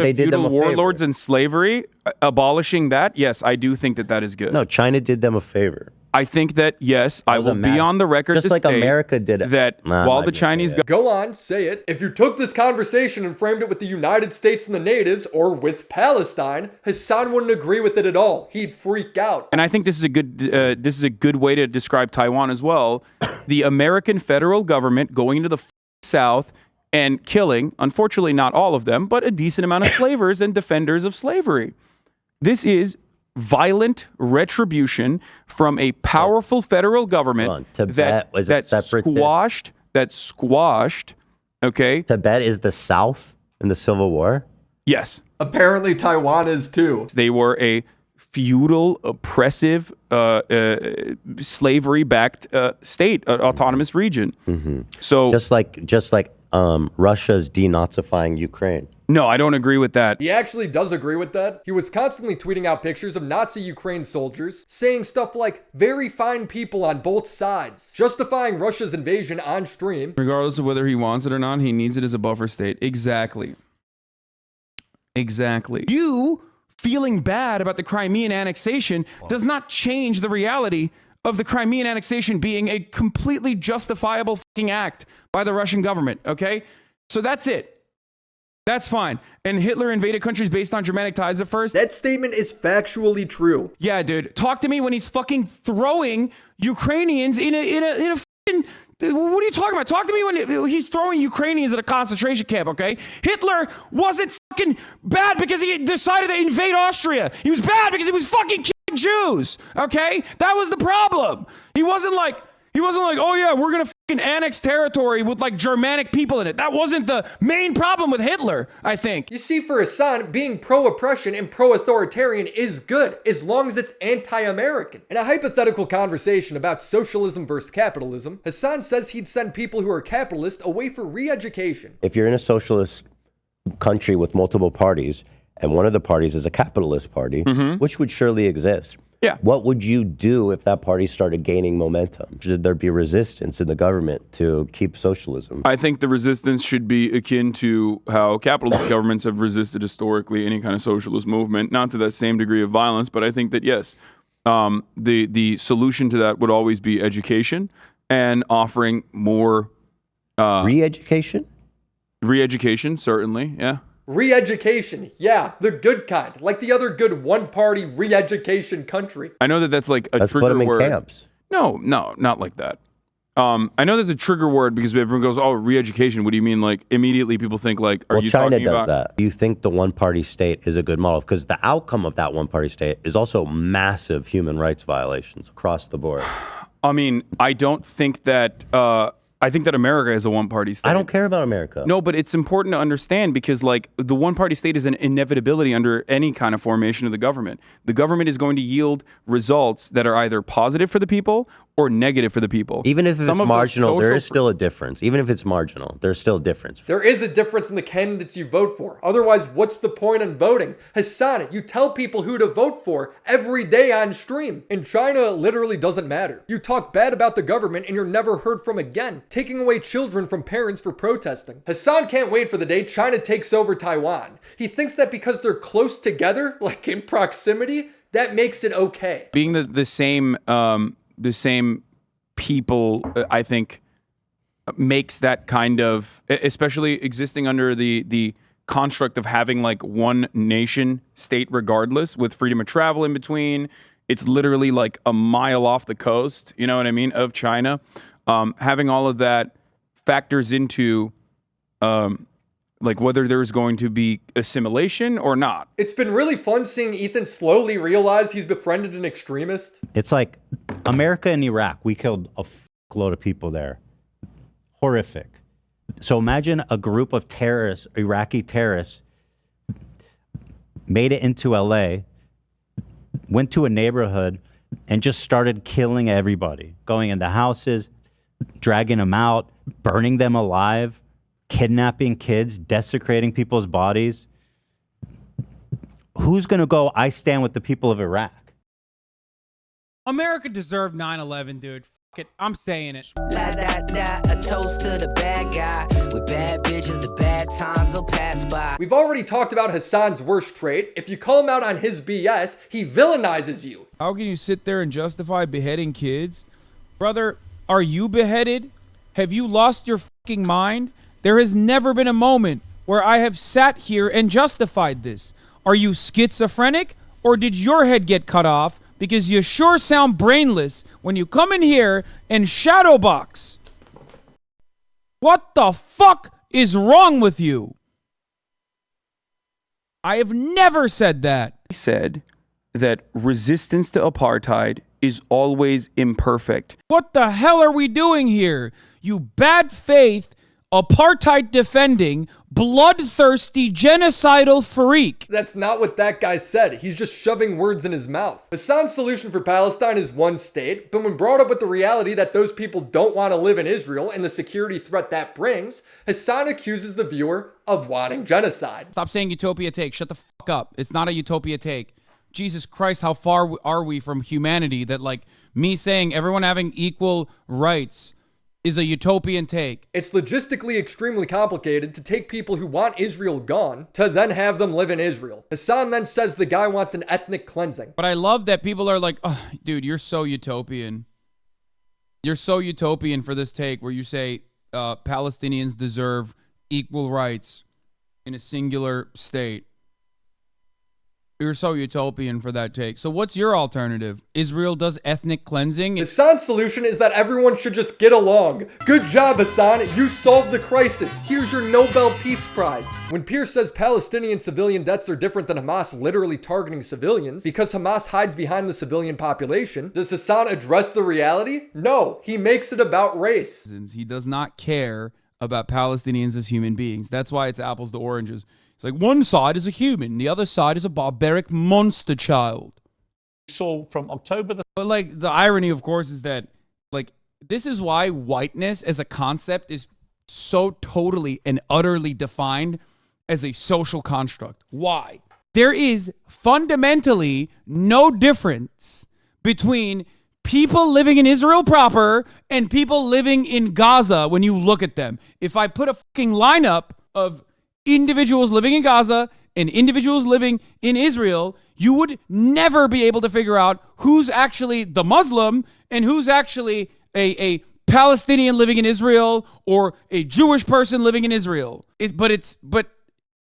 of feudal warlords and slavery, abolishing that, yes, I do think that is good. No, China did them a favor. I think that, yes, I will be on the record just to like state America did it. That while the Chinese go on, say it. If you took this conversation and framed it with the United States and the natives, or with Palestine, Hasan wouldn't agree with it at all. He'd freak out. And I think this is a good way to describe Taiwan as well. The American federal government going into the South and killing, unfortunately not all of them, but a decent amount of slavers and defenders of slavery. This is violent retribution from a powerful federal government that squashed. Okay, Tibet is the South in the Civil War. Yes, apparently Taiwan is too. They were a feudal, oppressive, slavery-backed state, autonomous region. Mm-hmm. So just like Russia's denazifying Ukraine. No, I don't agree with that. He actually does agree with that. He was constantly tweeting out pictures of Nazi Ukraine soldiers, saying stuff like, very fine people on both sides, justifying Russia's invasion on stream. Regardless of whether he wants it or not, he needs it as a buffer state. Exactly. You feeling bad about the Crimean annexation does not change the reality of the Crimean annexation being a completely justifiable fucking act by the Russian government, okay? So that's it. That's fine. And Hitler invaded countries based on Germanic ties at first. That statement is factually true. Yeah, dude. Talk to me when he's fucking throwing Ukrainians in a fucking... What are you talking about? Talk to me when he's throwing Ukrainians at a concentration camp, okay? Hitler wasn't fucking bad because he decided to invade Austria. He was bad because he was fucking killing Jews, okay? That was the problem. He wasn't like, oh yeah, we're gonna fucking annex territory with like Germanic people in it. That wasn't the main problem with Hitler, I think. You see, for Hasan, being pro-oppression and pro-authoritarian is good, as long as it's anti-American. In a hypothetical conversation about socialism versus capitalism, Hasan says he'd send people who are capitalist away for re-education. If you're in a socialist country with multiple parties, and one of the parties is a capitalist party, which would surely exist. Yeah. What would you do if that party started gaining momentum? Should there be resistance in the government to keep socialism? I think the resistance should be akin to how capitalist governments have resisted historically any kind of socialist movement, not to that same degree of violence, but I think that, yes, the solution to that would always be education and offering more... Re-education? Re-education, certainly, yeah. Re-education, yeah, the good kind, like the other good one-party re-education country. I know that's like a Let's trigger put them in word. camps. No, not like that. I know there's a trigger word because everyone goes, "Oh, re-education." What do you mean? Like immediately people think like, "Are you China talking does about?" that. Do you think the one-party state is a good model? Because the outcome of that one-party state is also massive human rights violations across the board. I mean, I don't think that. I think that America is a one-party state. I don't care about America. No, but it's important to understand because, like, the one-party state is an inevitability under any kind of formation of the government. The government is going to yield results that are either positive for the people or negative for the people. Even if it's marginal, there is still a difference. Even if it's marginal, there's still a difference. There is a difference in the candidates you vote for. Otherwise, what's the point in voting? Hasan, you tell people who to vote for every day on stream. In China, it literally doesn't matter. You talk bad about the government and you're never heard from again, taking away children from parents for protesting. Hasan can't wait for the day China takes over Taiwan. He thinks that because they're close together, like in proximity, that makes it okay. Being the same people, I think, makes that kind of, especially existing under the construct of having like one nation state regardless, with freedom of travel in between. It's literally like a mile off the coast, you know what I mean, of China. Having all of that factors into like whether there's going to be assimilation or not. It's been really fun seeing Ethan slowly realize he's befriended an extremist. It's like America and Iraq. We killed a load of people there. Horrific. So imagine a group of terrorists, Iraqi terrorists, made it into LA, went to a neighborhood, and just started killing everybody, going into houses, dragging them out, burning them alive, kidnapping kids, desecrating people's bodies. Who's going to go, I stand with the people of Iraq? America deserved 9/11, dude. Fuck it. I'm saying it. La da da, a toast to the bad guy. With bad bitches, the bad times will pass by. We've already talked about Hasan's worst trait. If you call him out on his BS, he villainizes you. How can you sit there and justify beheading kids? Brother, are you beheaded? Have you lost your fucking mind? There has never been a moment where I have sat here and justified this. Are you schizophrenic, or did your head get cut off? Because you sure sound brainless when you come in here and shadow box. What the fuck is wrong with you? I have never said that. I said that resistance to apartheid is always imperfect. What the hell are we doing here? You bad faith, apartheid defending, bloodthirsty, genocidal freak. That's not what that guy said. He's just shoving words in his mouth. Hasan's solution for Palestine is one state, but when brought up with the reality that those people don't want to live in Israel and the security threat that brings, Hasan accuses the viewer of wanting genocide. Stop saying utopia take. Shut the fuck up. It's not a utopia take. Jesus Christ, how far are we from humanity that, like, me saying everyone having equal rights is a utopian take? It's logistically extremely complicated to take people who want Israel gone to then have them live in Israel. Hasan then says the guy wants an ethnic cleansing. But I love that people are like, oh, dude, you're so utopian. You're so utopian for this take where you say Palestinians deserve equal rights in a singular state. You're so utopian for that take. So what's your alternative? Israel does ethnic cleansing? Hasan's solution is that everyone should just get along. Good job, Hasan. You solved the crisis. Here's your Nobel Peace Prize. When Pierce says Palestinian civilian deaths are different than Hamas literally targeting civilians because Hamas hides behind the civilian population, does Hasan address the reality? No, he makes it about race. He does not care about Palestinians as human beings. That's why it's apples to oranges. It's like one side is a human, the other side is a barbaric monster child. So from October the... But like the irony, of course, is that like this is why whiteness as a concept is so totally and utterly defined as a social construct. Why? There is fundamentally no difference between people living in Israel proper and people living in Gaza when you look at them. If I put a fucking lineup of individuals living in Gaza and individuals living in Israel, you would never be able to figure out who's actually the Muslim and who's actually a Palestinian living in Israel or a Jewish person living in Israel. But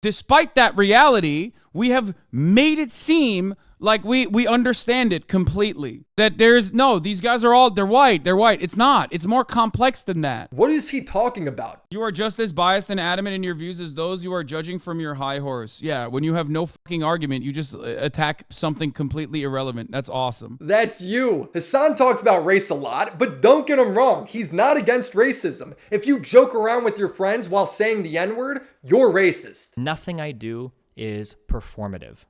despite that reality, we have made it seem like we understand it completely. That these guys are they're white. It's not. It's more complex than that. What is he talking about? You are just as biased and adamant in your views as those you are judging from your high horse. Yeah, when you have no fucking argument, you just attack something completely irrelevant. That's awesome. That's you. Hasan talks about race a lot, but don't get him wrong. He's not against racism. If you joke around with your friends while saying the N-word, you're racist. Nothing I do is performative.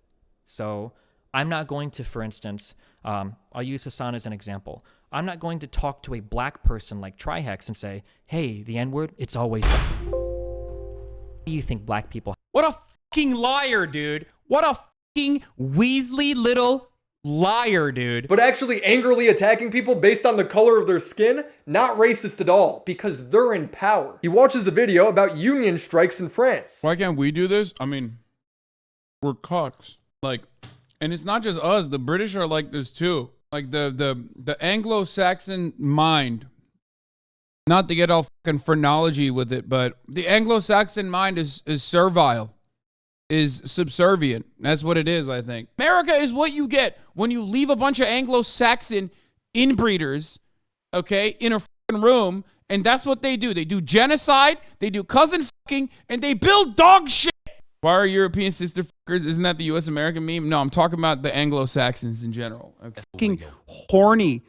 So I'm not going to, for instance, I'll use Hasan as an example. I'm not going to talk to a black person like Trihex and say, hey, the N-word, it's always black. What do you think black people... What a fucking liar, dude. What a fucking Weasley little liar, dude. But actually angrily attacking people based on the color of their skin, not racist at all, because they're in power. He watches a video about union strikes in France. Why can't we do this? I mean, we're cucks. Like... And it's not just us. The British are like this too. Like the Anglo-Saxon mind Not to get all fucking phrenology with it, but the Anglo-Saxon mind is servile, is subservient. That's what it is, I think. America is what you get when you leave a bunch of Anglo-Saxon inbreeders, okay, in a fucking room, and that's what they do. They do genocide, they do cousin fucking, and they build dog shit. Why are European sister fuckers? Isn't that the U.S. American meme? No, I'm talking about the Anglo-Saxons in general. Okay. Fucking horny,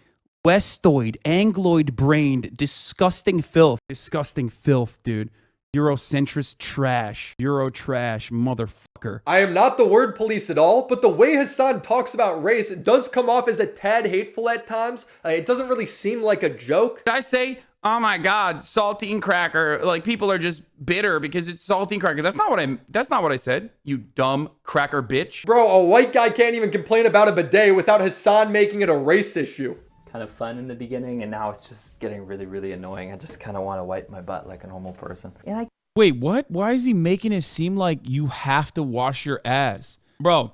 Westoid, Angloid-brained, disgusting filth. Disgusting filth, dude. Eurocentrist trash. Euro trash, motherfucker. I am not the word police at all, but the way Hasan talks about race does come off as a tad hateful at times. It doesn't really seem like a joke. Did I say, oh my God, saltine cracker? Like, people are just bitter because it's saltine cracker. That's not what I said, you dumb cracker bitch. Bro, a white guy can't even complain about a bidet without Hasan making it a race issue. Kind of fun in the beginning, and now it's just getting really, really annoying. I just kind of want to wipe my butt like a normal person. And Wait, what? Why is he making it seem like you have to wash your ass? Bro,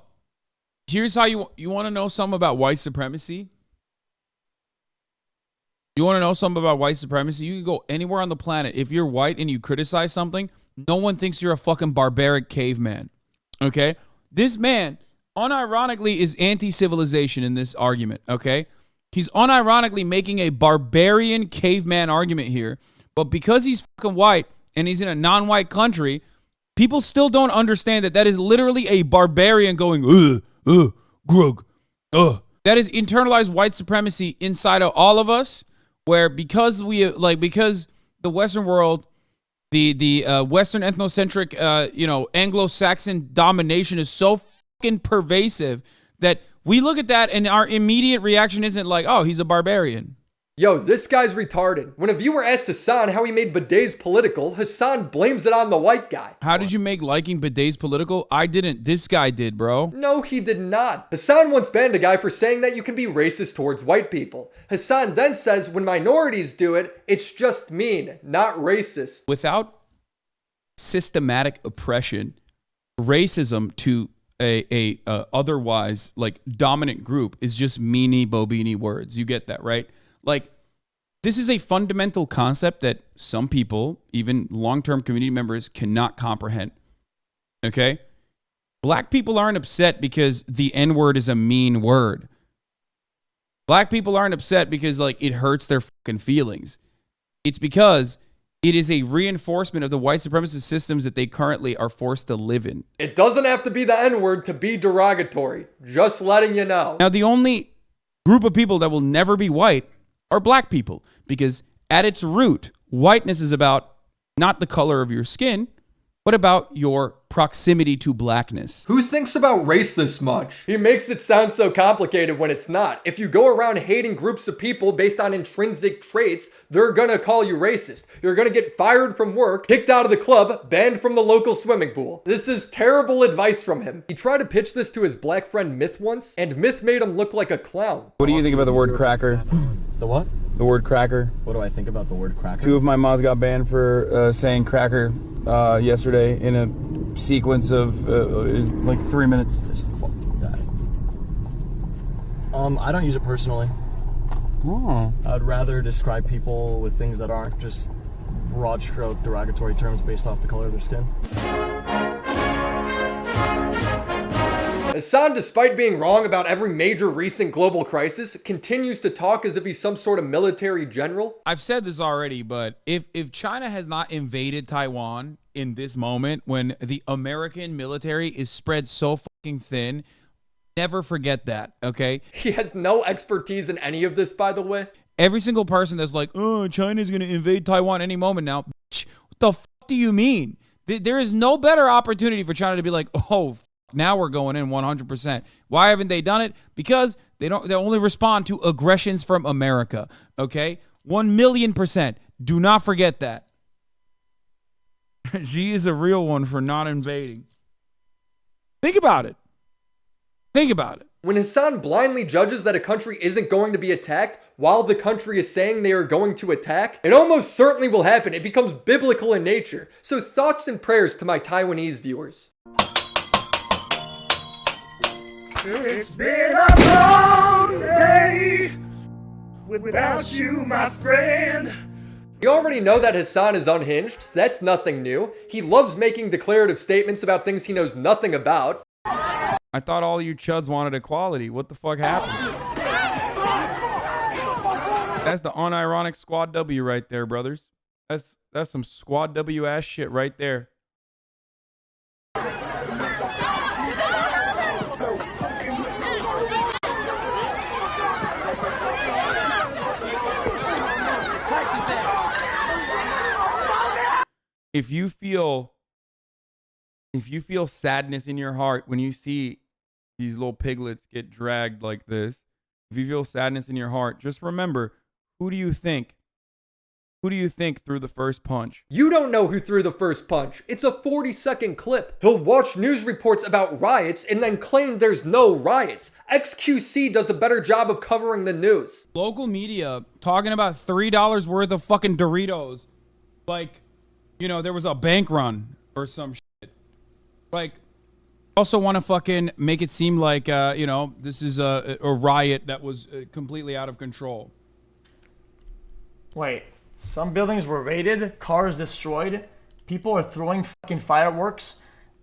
here's how you want to know something about white supremacy? You want to know something about white supremacy? You can go anywhere on the planet. If you're white and you criticize something, no one thinks you're a fucking barbaric caveman. Okay? This man, unironically, is anti-civilization in this argument. Okay? He's unironically making a barbarian caveman argument here. But because he's fucking white and he's in a non-white country, people still don't understand that is literally a barbarian going, grug, That is internalized white supremacy inside of all of us, where because the Western world, the Western ethnocentric, Anglo-Saxon domination is so fucking pervasive that we look at that and our immediate reaction isn't like, oh, he's a barbarian. Yo, this guy's retarded. When a viewer asked Hasan how he made bidets political, Hasan blames it on the white guy. How did you make liking bidets political? I didn't. This guy did, bro. No, he did not. Hasan once banned a guy for saying that you can be racist towards white people. Hasan then says when minorities do it, it's just mean, not racist. Without systematic oppression, racism to a otherwise like dominant group is just meanie bobini words. You get that, right? Like, this is a fundamental concept that some people, even long-term community members, cannot comprehend. Okay? Black people aren't upset because the N-word is a mean word. Black people aren't upset because like it hurts their fucking feelings. It's because it is a reinforcement of the white supremacist systems that they currently are forced to live in. It doesn't have to be the N-word to be derogatory. Just letting you know. Now, the only group of people that will never be white are black people, because at its root, whiteness is about not the color of your skin, but about your proximity to blackness. Who thinks about race this much? He makes it sound so complicated when it's not. If you go around hating groups of people based on intrinsic traits, they're gonna call you racist. You're gonna get fired from work, kicked out of the club, banned from the local swimming pool. This is terrible advice from him. He tried to pitch this to his black friend Myth once, and Myth made him look like a clown. What do you think about the word cracker? The what? The word cracker. What do I think about the word cracker? 2 of my mods got banned for saying cracker yesterday in a sequence of like 3 minutes. This fucking guy. I don't use it personally. Oh. I'd rather describe people with things that aren't just broad stroke derogatory terms based off the color of their skin. Hasan, despite being wrong about every major recent global crisis, continues to talk as if he's some sort of military general. I've said this already, but if China has not invaded Taiwan in this moment when the American military is spread so fucking thin, never forget that, okay? He has no expertise in any of this, by the way. Every single person that's like, oh, China's going to invade Taiwan any moment now. Bitch, what the fuck do you mean? There is no better opportunity for China to be like, oh, now we're going in 100%. Why haven't they done it? Because they only respond to aggressions from America, okay? 1,000,000%. Do not forget that. She is a real one for not invading. Think about it. Think about it. When Hasan blindly judges that a country isn't going to be attacked while the country is saying they are going to attack, it almost certainly will happen. It becomes biblical in nature. So thoughts and prayers to my Taiwanese viewers. It's been a long day without you, my friend. We already know that Hasan is unhinged. That's nothing new. He loves making declarative statements about things he knows nothing about. I thought all you chuds wanted equality. What the fuck happened? That's the unironic squad W right there, brothers. That's some squad W ass shit right there. If you feel sadness in your heart when you see these little piglets get dragged like this, if you feel sadness in your heart, just remember, who do you think? Who do you think threw the first punch? You don't know who threw the first punch. It's a 40-second clip. He'll watch news reports about riots and then claim there's no riots. XQC does a better job of covering the news. Local media talking about $3 worth of fucking Doritos. Like, you know, there was a bank run or some shit. Like, also want to fucking make it seem like, you know, this is a riot that was completely out of control. Wait, some buildings were raided, cars destroyed, people are throwing fucking fireworks.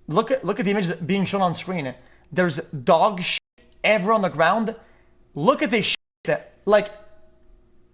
Look at the images being shown on screen. There's dog shit everywhere on the ground. Look at this shit. Like,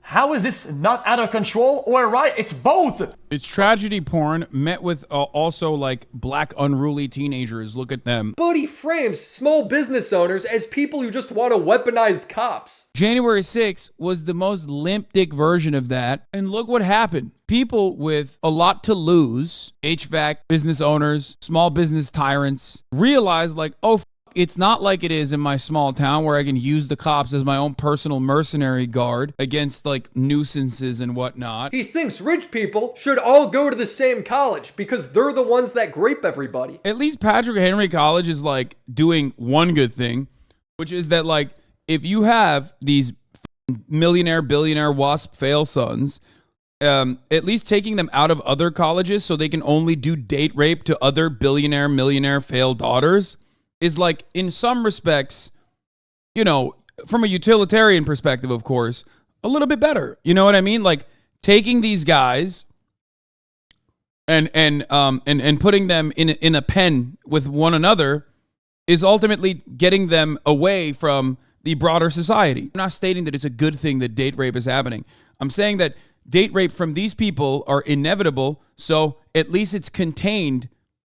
how is this not out of control or a riot? It's both. It's tragedy porn met with also like black unruly teenagers. Look at them. But he frames small business owners as people who just want to weaponize cops. January 6th was the most limp dick version of that. And look what happened. People with a lot to lose, HVAC, business owners, small business tyrants, realized like, oh, it's not like it is in my small town where I can use the cops as my own personal mercenary guard against like nuisances and whatnot. He thinks rich people should all go to the same college because they're the ones that grape everybody. At least Patrick Henry College is like doing one good thing, which is that like if you have these millionaire, billionaire, WASP fail sons, at least taking them out of other colleges so they can only do date rape to other billionaire, millionaire fail daughters is like, in some respects, you know, from a utilitarian perspective, of course, a little bit better. You know what I mean? Like taking these guys and putting them in a pen with one another is ultimately getting them away from the broader society. I'm not stating that it's a good thing that date rape is happening. I'm saying that date rape from these people are inevitable, so at least it's contained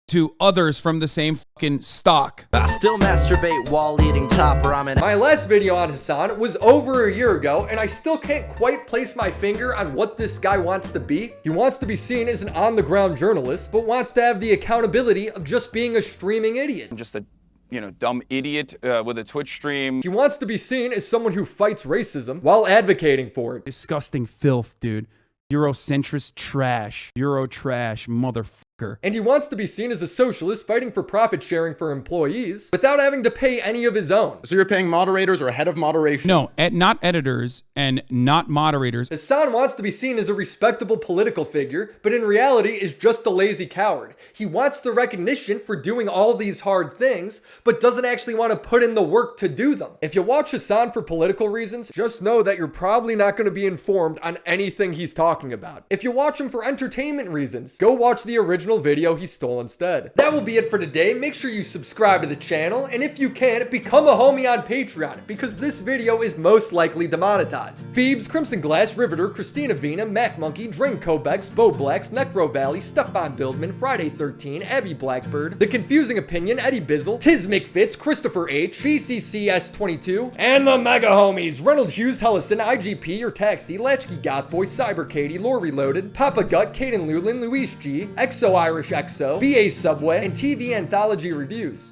to others from the same fucking stock. I still masturbate while eating top ramen. My last video on Hasan was over a year ago, and I still can't quite place my finger on what this guy wants to be. He wants to be seen as an on-the-ground journalist, but wants to have the accountability of just being a streaming idiot. I'm just a, you know, dumb idiot with a Twitch stream. He wants to be seen as someone who fights racism while advocating for it. Disgusting filth, dude. Eurocentrist trash. Euro trash, motherfucker. And he wants to be seen as a socialist fighting for profit sharing for employees without having to pay any of his own. So you're paying moderators or a head of moderation? No, not editors and not moderators. Hasan wants to be seen as a respectable political figure, but in reality is just a lazy coward. He wants the recognition for doing all these hard things, but doesn't actually want to put in the work to do them. If you watch Hasan for political reasons, just know that you're probably not going to be informed on anything he's talking about. If you watch him for entertainment reasons, go watch the original video he stole instead. That will be it for today. Make sure you subscribe to the channel, and if you can, become a homie on Patreon, because this video is most likely demonetized. Phoebes, Crimson Glass, Riveter, Christina Vina, Mac Monkey, Drink Kobex, Bo Blacks, Necro Valley, Stefan Bildman, Friday 13, Abby Blackbird, The Confusing Opinion, Eddie Bizzle, Tiz McFitz, Christopher H, BCCS22, and the mega homies, Reynolds Hughes, Hellison, IGP, Your Taxi, Latchkey Gothboy, Cyber Katie, Lore Reloaded, Papa Gut, Caden Lulin, Luis G, XO Irish XO, BA Subway, and TV Anthology Reviews.